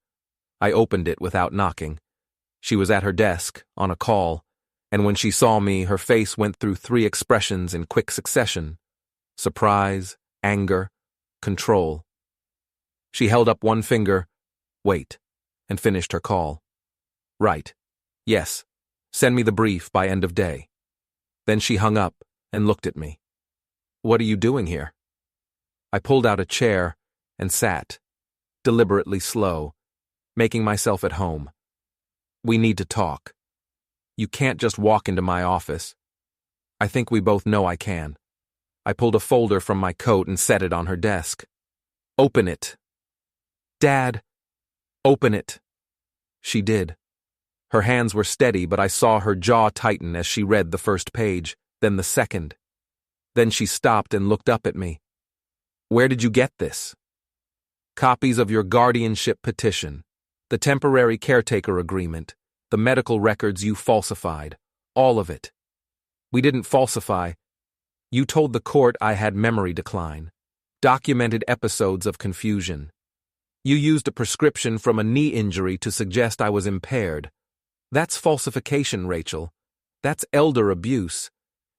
I opened it without knocking. She was at her desk, on a call, and when she saw me, her face went through 3 expressions in quick succession: surprise, anger, control. She held up one finger, "Wait," and finished her call. "Right. Yes. Send me the brief by end of day." Then she hung up and looked at me. "What are you doing here?" I pulled out a chair and sat, deliberately slow, making myself at home. "We need to talk. You can't just walk into my office." "I think we both know I can." I pulled a folder from my coat and set it on her desk. "Open it." "Dad, open it." She did. Her hands were steady, but I saw her jaw tighten as she read the first page, then the second. Then she stopped and looked up at me. "Where did you get this?" "Copies of your guardianship petition, the temporary caretaker agreement, the medical records you falsified, all of it." "We didn't falsify. You told the court I had memory decline, documented episodes of confusion. You used a prescription from a knee injury to suggest I was impaired. That's falsification, Rachel. That's elder abuse.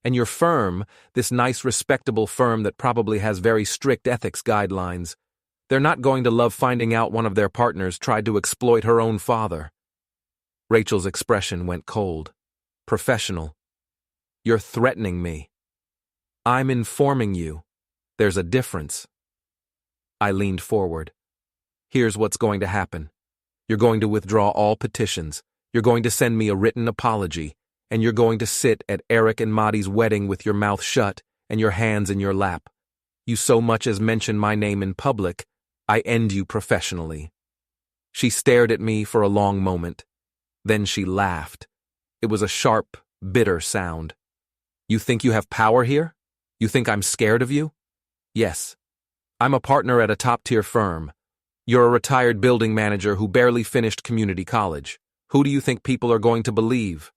And your firm, this nice, respectable firm that probably has very strict ethics guidelines, they're not going to love finding out one of their partners tried to exploit her own father." Rachel's expression went cold. Professional. "You're threatening me." "I'm informing you. There's a difference." I leaned forward. "Here's what's going to happen. You're going to withdraw all petitions. You're going to send me a written apology, and you're going to sit at Eric and Maddie's wedding with your mouth shut and your hands in your lap. You so much as mention my name in public, I end you professionally." She stared at me for a long moment. Then she laughed. It was a sharp, bitter sound. "You think you have power here? You think I'm scared of you?" "Yes. I'm a partner at a top-tier firm. You're a retired building manager who barely finished community college. Who do you think people are going to believe?"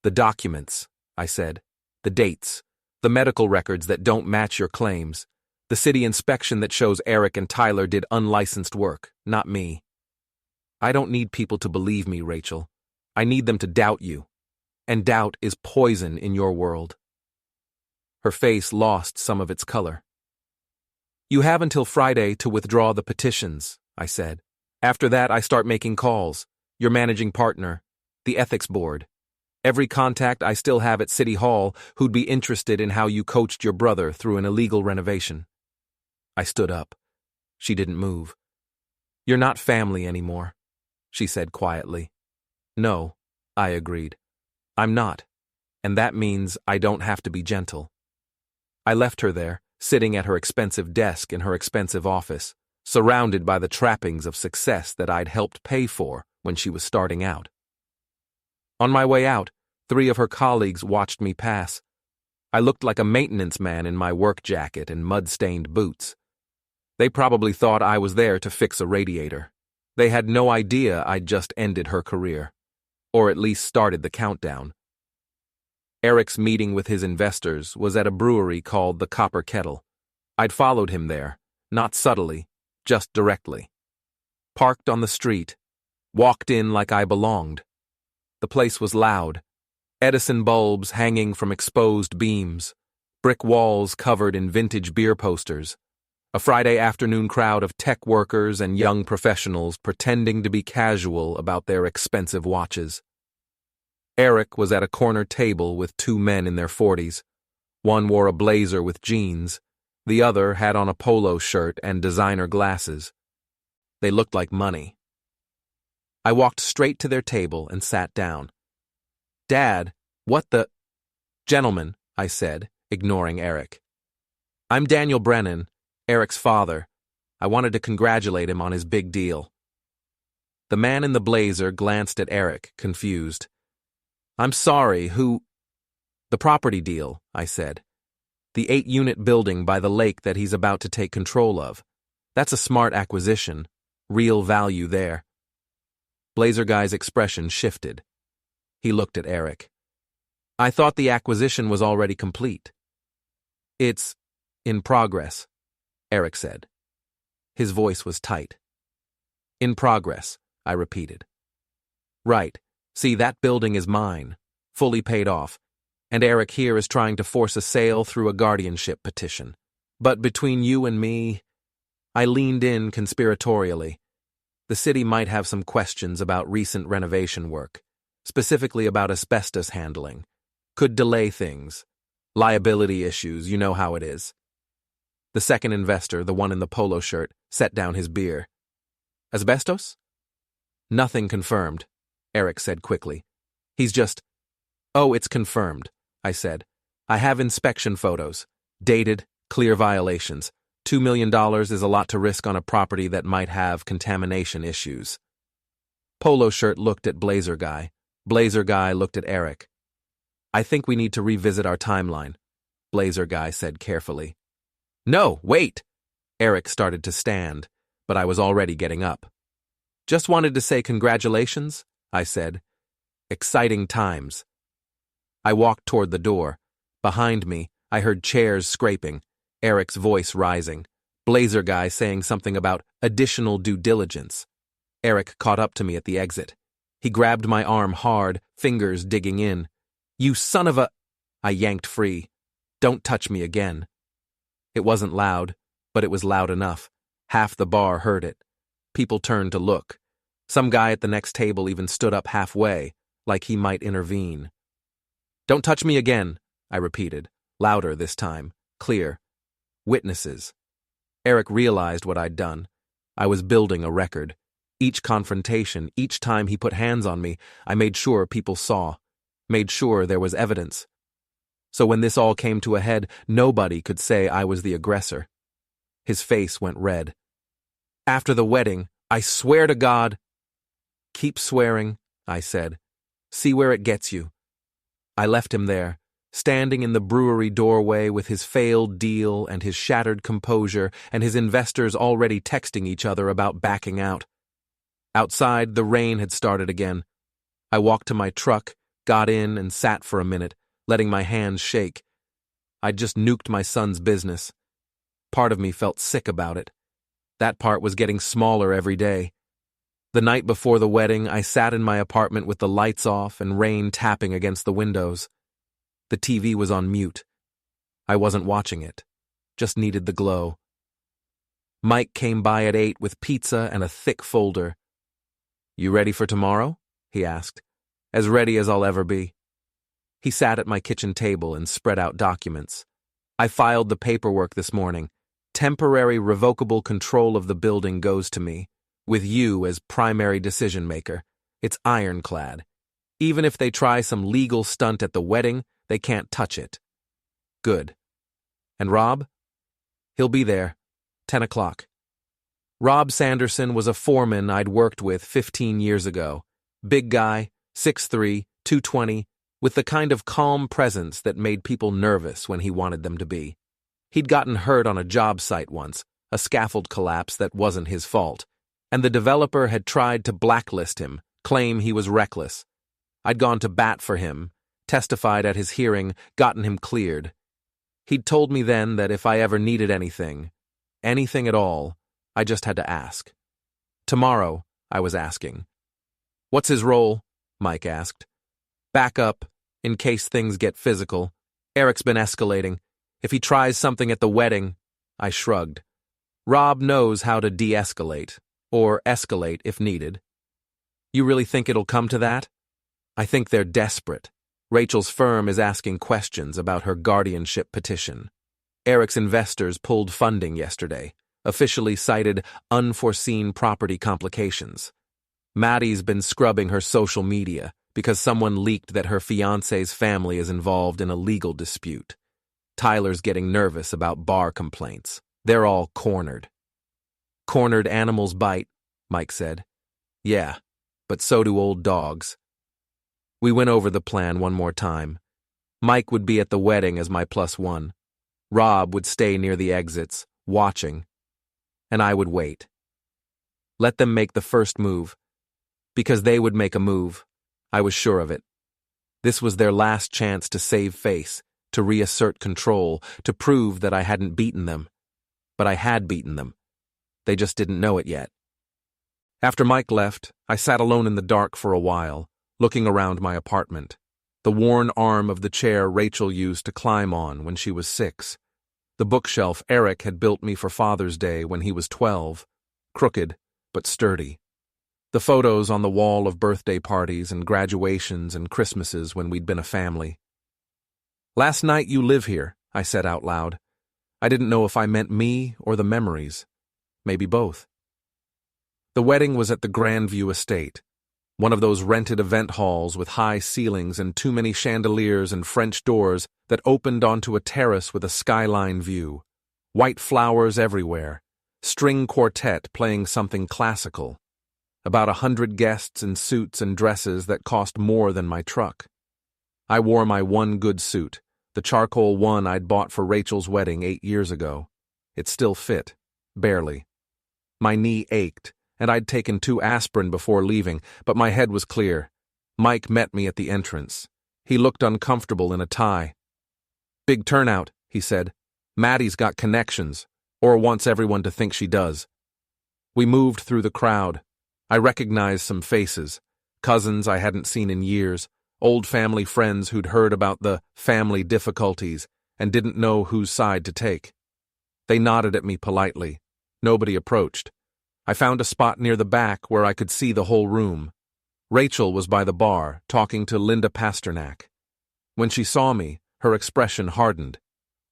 "The documents," I said. "The dates. The medical records that don't match your claims. The city inspection that shows Eric and Tyler did unlicensed work, not me." "I don't need people to believe me, Rachel. I need them to doubt you." and doubt is poison in your world." Her face lost some of its color. "You have until Friday to withdraw the petitions," I said. "After that, I start making calls. Your managing partner, the ethics board, every contact I still have at City Hall who'd be interested in how you coached your brother through an illegal renovation." I stood up. She didn't move. "You're not family anymore," she said quietly. "No," I agreed. "I'm not, and that means I don't have to be gentle." I left her there, sitting at her expensive desk in her expensive office, surrounded by the trappings of success that I'd helped pay for when she was starting out. On my way out, 3 of her colleagues watched me pass. I looked like a maintenance man in my work jacket and mud-stained boots. They probably thought I was there to fix a radiator. They had no idea I'd just ended her career, or at least started the countdown. Eric's meeting with his investors was at a brewery called the Copper Kettle. I'd followed him there, not subtly, just directly. Parked on the street, walked in like I belonged. The place was loud. Edison bulbs hanging from exposed beams, brick walls covered in vintage beer posters, a Friday afternoon crowd of tech workers and young professionals pretending to be casual about their expensive watches. Eric was at a corner table with 2 men in their 40s. One wore a blazer with jeans. The other had on a polo shirt and designer glasses. They looked like money. I walked straight to their table and sat down. "Dad, what the—" "Gentlemen," I said, ignoring Eric. "I'm Daniel Brennan, Eric's father. I wanted to congratulate him on his big deal." The man in the blazer glanced at Eric, confused. "I'm sorry, who—" "The property deal," I said. "The 8-unit building by the lake that he's about to take control of. That's a smart acquisition. Real value there." Blazer Guy's expression shifted. He looked at Eric. "I thought the acquisition was already complete." "It's in progress," Eric said. His voice was tight. "In progress," I repeated. "Right. See, that building is mine, fully paid off, and Eric here is trying to force a sale through a guardianship petition. But between you and me," I leaned in conspiratorially, "the city might have some questions about recent renovation work, specifically about asbestos handling. Could delay things. Liability issues, you know how it is." The second investor, the one in the polo shirt, set down his beer. "Asbestos?" "Nothing confirmed," Eric said quickly. "He's just—" "Oh, it's confirmed," I said. "I have inspection photos. Dated, clear violations. $2 million is a lot to risk on a property that might have contamination issues." Polo shirt looked at Blazer Guy. Blazer Guy looked at Eric. "I think we need to revisit our timeline," Blazer Guy said carefully. "No, wait!" Eric started to stand, but I was already getting up. "Just wanted to say congratulations," I said. "Exciting times." I walked toward the door. Behind me, I heard chairs scraping, Eric's voice rising, Blazer Guy saying something about additional due diligence. Eric caught up to me at the exit. He grabbed my arm hard, fingers digging in. "You son of a—" I yanked free. "Don't touch me again." It wasn't loud, but it was loud enough. Half the bar heard it. People turned to look. Some guy at the next table even stood up halfway, like he might intervene. "Don't touch me again," I repeated, louder this time, clear. Witnesses. Eric realized what I'd done. I was building a record. Each confrontation, each time he put hands on me, I made sure people saw, made sure there was evidence. So when this all came to a head, nobody could say I was the aggressor. His face went red. "After the wedding, I swear to God—" "Keep swearing," I said. "See where it gets you." I left him there, standing in the brewery doorway with his failed deal and his shattered composure and his investors already texting each other about backing out. Outside, the rain had started again. I walked to my truck, got in, and sat for a minute, letting my hands shake. I'd just nuked my son's business. Part of me felt sick about it. That part was getting smaller every day. The night before the wedding, I sat in my apartment with the lights off and rain tapping against the windows. The TV was on mute. I wasn't watching it, just needed the glow. Mike came by at 8 with pizza and a thick folder. "You ready for tomorrow?" he asked. "As ready as I'll ever be." He sat at my kitchen table and spread out documents. "I filed the paperwork this morning. Temporary revocable control of the building goes to me, with you as primary decision-maker. It's ironclad. Even if they try some legal stunt at the wedding, they can't touch it." "Good. And Rob?" "He'll be there. 10 o'clock. Rob Sanderson was a foreman I'd worked with 15 years ago. Big guy, 6'3", 220, with the kind of calm presence that made people nervous when he wanted them to be. He'd gotten hurt on a job site once, a scaffold collapse that wasn't his fault, and the developer had tried to blacklist him, claim he was reckless. I'd gone to bat for him, testified at his hearing, gotten him cleared. He'd told me then that if I ever needed anything at all, I just had to ask. Tomorrow, I was asking. "What's his role?" Mike asked. "Back up, in case things get physical. Eric's been escalating. If he tries something at the wedding," I shrugged. "Rob knows how to de-escalate, or escalate if needed." "You really think it'll come to that?" "I think they're desperate. Rachel's firm is asking questions about her guardianship petition. Eric's investors pulled funding yesterday, officially cited unforeseen property complications. Maddie's been scrubbing her social media because someone leaked that her fiancé's family is involved in a legal dispute. Tyler's getting nervous about bar complaints. They're all cornered." "Cornered animals bite," Mike said. "Yeah, but so do old dogs." We went over the plan one more time. Mike would be at the wedding as my +1. Rob would stay near the exits, watching, and I would wait. Let them make the first move. Because they would make a move. I was sure of it. This was their last chance to save face, to reassert control, to prove that I hadn't beaten them. But I had beaten them. They just didn't know it yet. After Mike left, I sat alone in the dark for a while, looking around my apartment. The worn arm of the chair Rachel used to climb on when she was 6. The bookshelf Eric had built me for Father's Day when he was 12, crooked but sturdy. The photos on the wall of birthday parties and graduations and Christmases when we'd been a family. "Last night you live here," I said out loud. I didn't know if I meant me or the memories. Maybe both. The wedding was at the Grandview Estate, one of those rented event halls with high ceilings and too many chandeliers and French doors that opened onto a terrace with a skyline view. White flowers everywhere. String quartet playing something classical. About 100 guests in suits and dresses that cost more than my truck. I wore my one good suit, the charcoal one I'd bought for Rachel's wedding 8 years ago. It still fit, barely. My knee ached, and I'd taken 2 aspirin before leaving, but my head was clear. Mike met me at the entrance. He looked uncomfortable in a tie. "Big turnout," he said. "Maddie's got connections, or wants everyone to think she does." We moved through the crowd. I recognized some faces, cousins I hadn't seen in years, old family friends who'd heard about the family difficulties and didn't know whose side to take. They nodded at me politely. Nobody approached. I found a spot near the back where I could see the whole room. Rachel was by the bar, talking to Linda Pasternak. When she saw me, her expression hardened.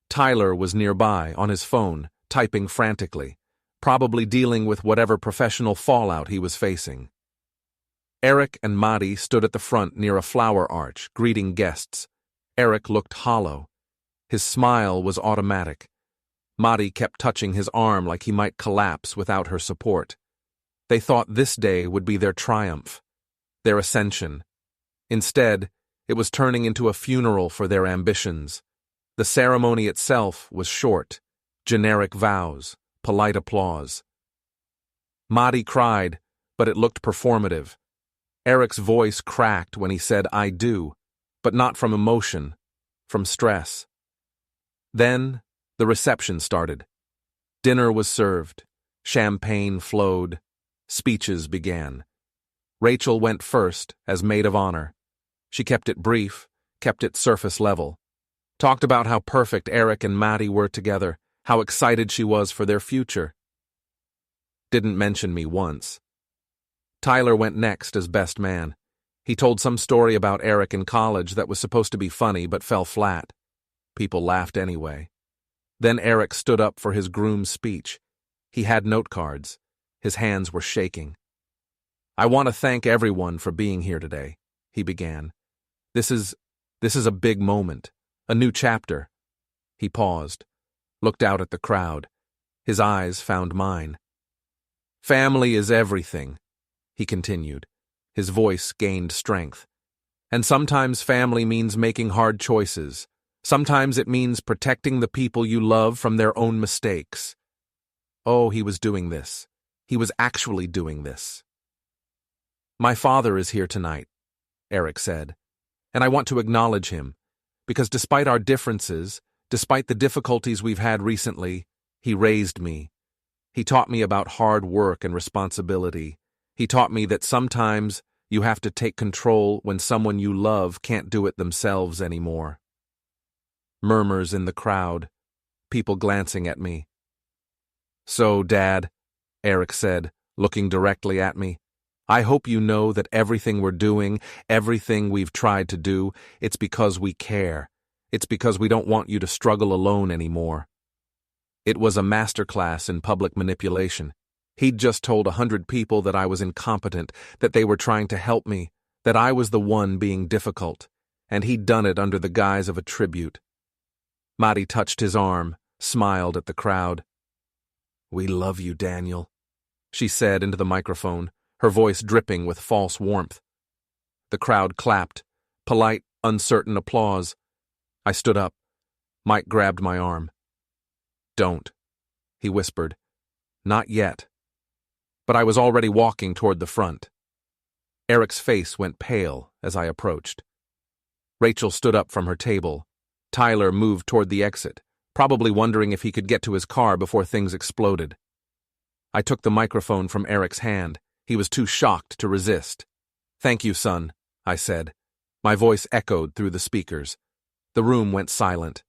Tyler was nearby, on his phone, typing frantically, probably dealing with whatever professional fallout he was facing. Eric and Maddie stood at the front near a flower arch, greeting guests. Eric looked hollow. His smile was automatic. Maddie kept touching his arm like he might collapse without her support. They thought this day would be their triumph, their ascension. Instead, it was turning into a funeral for their ambitions. The ceremony itself was short, generic vows, polite applause. Maddie cried, but it looked performative. Eric's voice cracked when he said, "I do," but not from emotion, from stress. Then, the reception started. Dinner was served. Champagne flowed. Speeches began. Rachel went first as maid of honor. She kept it brief, kept it surface level. Talked about how perfect Eric and Maddie were together, how excited she was for their future. Didn't mention me once. Tyler went next as best man. He told some story about Eric in college that was supposed to be funny but fell flat. People laughed anyway. Then Eric stood up for his groom's speech. He had note cards. His hands were shaking. "I want to thank everyone for being here today," he began. This is a big moment, a new chapter." He paused, looked out at the crowd. His eyes found mine. "Family is everything," he continued. His voice gained strength. "And sometimes family means making hard choices. Sometimes it means protecting the people you love from their own mistakes." Oh, he was doing this. He was actually doing this. "My father is here tonight," Eric said, "and I want to acknowledge him, because despite our differences, despite the difficulties we've had recently, he raised me. He taught me about hard work and responsibility. He taught me that sometimes you have to take control when someone you love can't do it themselves anymore." Murmurs in the crowd, people glancing at me. "So, Dad," Eric said, looking directly at me, "I hope you know that everything we're doing, everything we've tried to do, it's because we care. It's because we don't want you to struggle alone anymore." It was a masterclass in public manipulation. He'd just told 100 people that I was incompetent, that they were trying to help me, that I was the one being difficult, and he'd done it under the guise of a tribute. Maddie touched his arm, smiled at the crowd. "We love you, Daniel," she said into the microphone, her voice dripping with false warmth. The crowd clapped, polite, uncertain applause. I stood up. Mike grabbed my arm. "Don't," he whispered. "Not yet." But I was already walking toward the front. Eric's face went pale as I approached. Rachel stood up from her table. Tyler moved toward the exit, probably wondering if he could get to his car before things exploded. I took the microphone from Eric's hand. He was too shocked to resist. "Thank you, son," I said. My voice echoed through the speakers. The room went silent.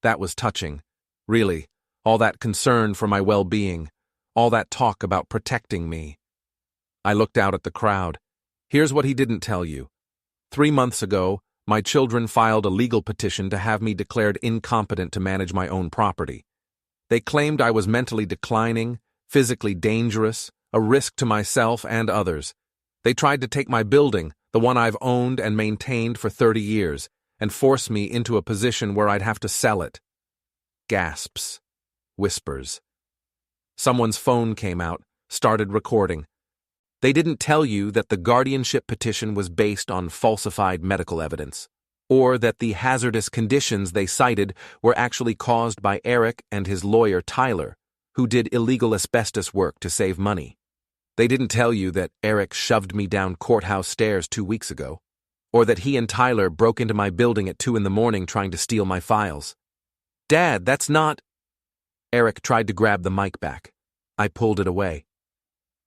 That was touching. Really, all that concern for my well-being, all that talk about protecting me. I looked out at the crowd. Here's what he didn't tell you. 3 months ago, my children filed a legal petition to have me declared incompetent to manage my own property. They claimed I was mentally declining, physically dangerous, a risk to myself and others. They tried to take my building, the one I've owned and maintained for 30 years, and force me into a position where I'd have to sell it. Gasps. Whispers. Someone's phone came out, started recording. They didn't tell you that the guardianship petition was based on falsified medical evidence, or that the hazardous conditions they cited were actually caused by Eric and his lawyer Tyler, who did illegal asbestos work to save money. They didn't tell you that Eric shoved me down courthouse stairs 2 weeks ago, or that he and Tyler broke into my building at 2 a.m. trying to steal my files. "Dad, that's not—" Eric tried to grab the mic back. I pulled it away.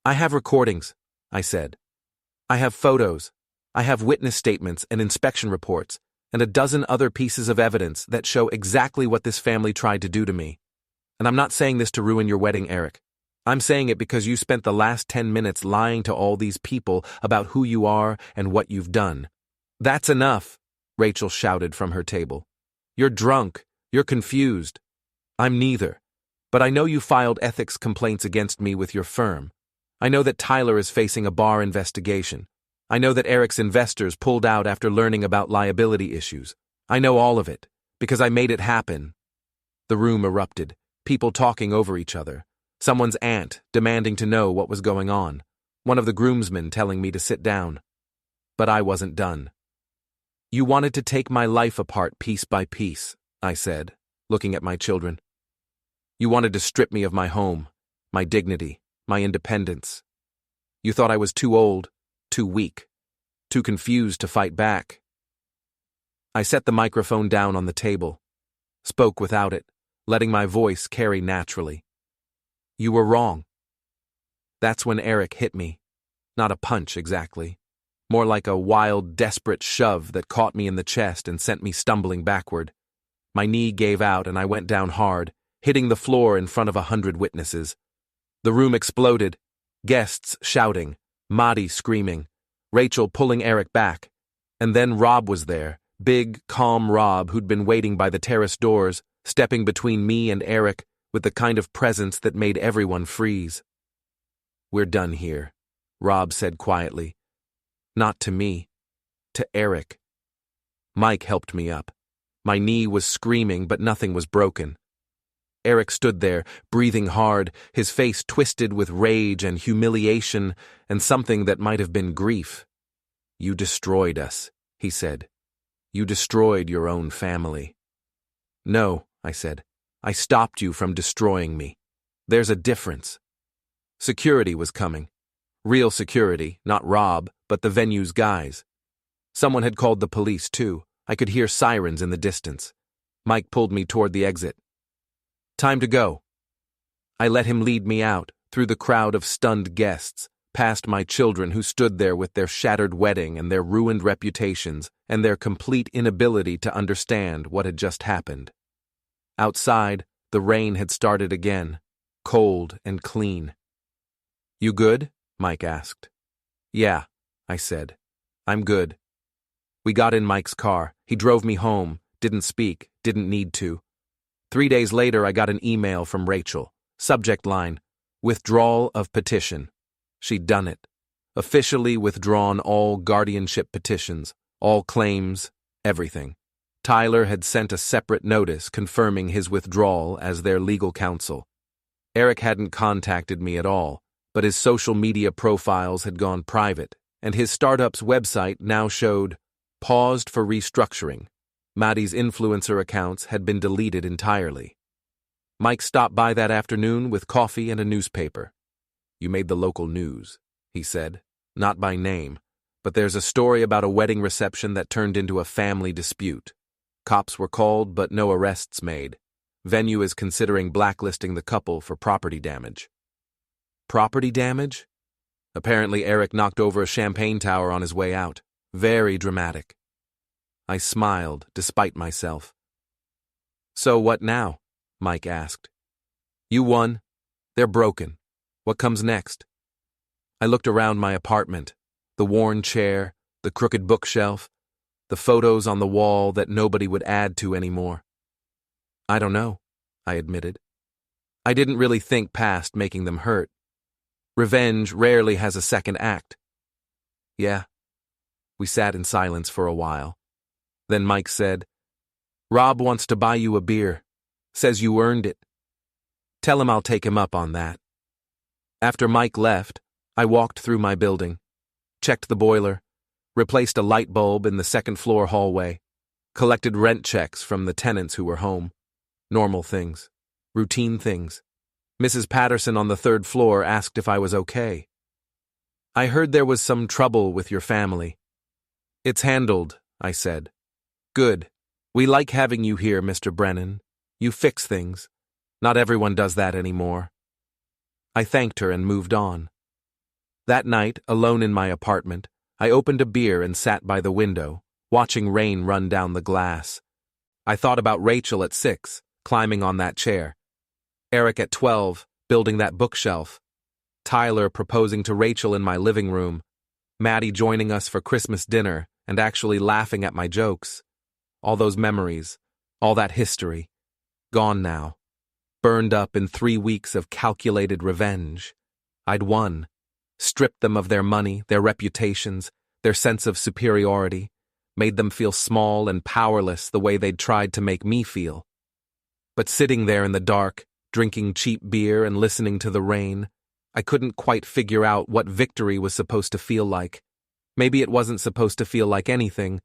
"I have recordings," I said. "I have photos. I have witness statements and inspection reports, and a dozen other pieces of evidence that show exactly what this family tried to do to me. And I'm not saying this to ruin your wedding, Eric. I'm saying it because you spent the last 10 minutes lying to all these people about who you are and what you've done." "That's enough," Rachel shouted from her table. "You're drunk. You're confused. I'm neither. But I know you filed ethics complaints against me with your firm. I know that Tyler is facing a bar investigation. I know that Eric's investors pulled out after learning about liability issues. I know all of it, because I made it happen." The room erupted, people talking over each other. Someone's aunt demanding to know what was going on. One of the groomsmen telling me to sit down. But I wasn't done. "You wanted to take my life apart piece by piece," I said, looking at my children. "You wanted to strip me of my home, my dignity, my independence. You thought I was too old, too weak, too confused to fight back." I set the microphone down on the table, spoke without it, letting my voice carry naturally. "You were wrong." That's when Eric hit me. Not a punch, exactly. More like a wild, desperate shove that caught me in the chest and sent me stumbling backward. My knee gave out and I went down hard, hitting the floor in front of 100 witnesses. The room exploded, guests shouting, Maddie screaming, Rachel pulling Eric back. And then Rob was there, big, calm Rob who'd been waiting by the terrace doors, stepping between me and Eric with the kind of presence that made everyone freeze. "We're done here," Rob said quietly. Not to me, to Eric. Mike helped me up. My knee was screaming, but nothing was broken. Eric stood there, breathing hard, his face twisted with rage and humiliation and something that might have been grief. "You destroyed us," he said. "You destroyed your own family." "No," I said. "I stopped you from destroying me. There's a difference." Security was coming. Real security, not Rob, but the venue's guys. Someone had called the police, too. I could hear sirens in the distance. Mike pulled me toward the exit. "Time to go." I let him lead me out, through the crowd of stunned guests, past my children who stood there with their shattered wedding and their ruined reputations and their complete inability to understand what had just happened. Outside, the rain had started again, cold and clean. "You good?" Mike asked. "Yeah," I said. "I'm good." We got in Mike's car. He drove me home, didn't speak, didn't need to. 3 days later, I got an email from Rachel. Subject line, "Withdrawal of petition." She'd done it. Officially withdrawn all guardianship petitions, all claims, everything. Tyler had sent a separate notice confirming his withdrawal as their legal counsel. Eric hadn't contacted me at all, but his social media profiles had gone private, and his startup's website now showed paused for restructuring. Maddie's influencer accounts had been deleted entirely. Mike stopped by that afternoon with coffee and a newspaper. "You made the local news," he said, not by name, but there's a story about a wedding reception that turned into a family dispute. Cops were called, but no arrests made. Venue is considering blacklisting the couple for property damage. Property damage? Apparently Eric knocked over a champagne tower on his way out. Very dramatic. I smiled, despite myself. "So what now?" Mike asked. "You won. They're broken. What comes next?" I looked around my apartment, the worn chair, the crooked bookshelf, the photos on the wall that nobody would add to anymore. "I don't know," I admitted. I didn't really think past making them hurt. Revenge rarely has a second act. "Yeah." We sat in silence for a while. Then Mike said, "Rob wants to buy you a beer. Says you earned it. Tell him I'll take him up on that." After Mike left, I walked through my building, checked the boiler, replaced a light bulb in the second-floor hallway, collected rent checks from the tenants who were home. Normal things. Routine things. Mrs. Patterson on the third floor asked if I was okay. "I heard there was some trouble with your family." "It's handled," I said. "Good. We like having you here, Mr. Brennan. You fix things. Not everyone does that anymore." I thanked her and moved on. That night, alone in my apartment, I opened a beer and sat by the window, watching rain run down the glass. I thought about Rachel at 6, climbing on that chair. Eric at 12, building that bookshelf. Tyler proposing to Rachel in my living room. Maddie joining us for Christmas dinner and actually laughing at my jokes. All those memories, all that history, gone now. Burned up in 3 weeks of calculated revenge. I'd won. Stripped them of their money, their reputations, their sense of superiority, made them feel small and powerless the way they'd tried to make me feel. But sitting there in the dark, drinking cheap beer and listening to the rain, I couldn't quite figure out what victory was supposed to feel like. Maybe it wasn't supposed to feel like anything.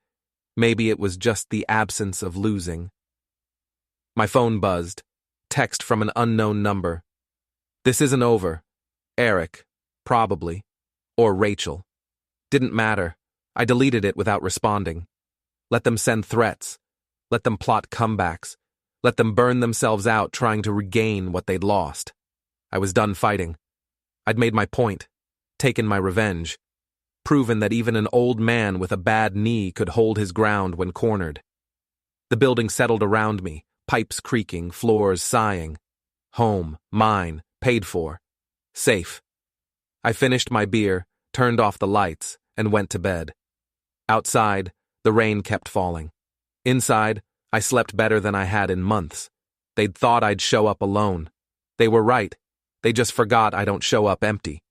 Maybe it was just the absence of losing. My phone buzzed. Text from an unknown number. "This isn't over. Eric, probably. Or Rachel." Didn't matter. I deleted it without responding. Let them send threats. Let them plot comebacks. Let them burn themselves out trying to regain what they'd lost. I was done fighting. I'd made my point. Taken my revenge. proven that even an old man with a bad knee could hold his ground when cornered. The building settled around me, pipes creaking, floors sighing. Home, mine, paid for. Safe. I finished my beer, turned off the lights, and went to bed. Outside, the rain kept falling. Inside, I slept better than I had in months. They'd thought I'd show up alone. They were right. They just forgot I don't show up empty.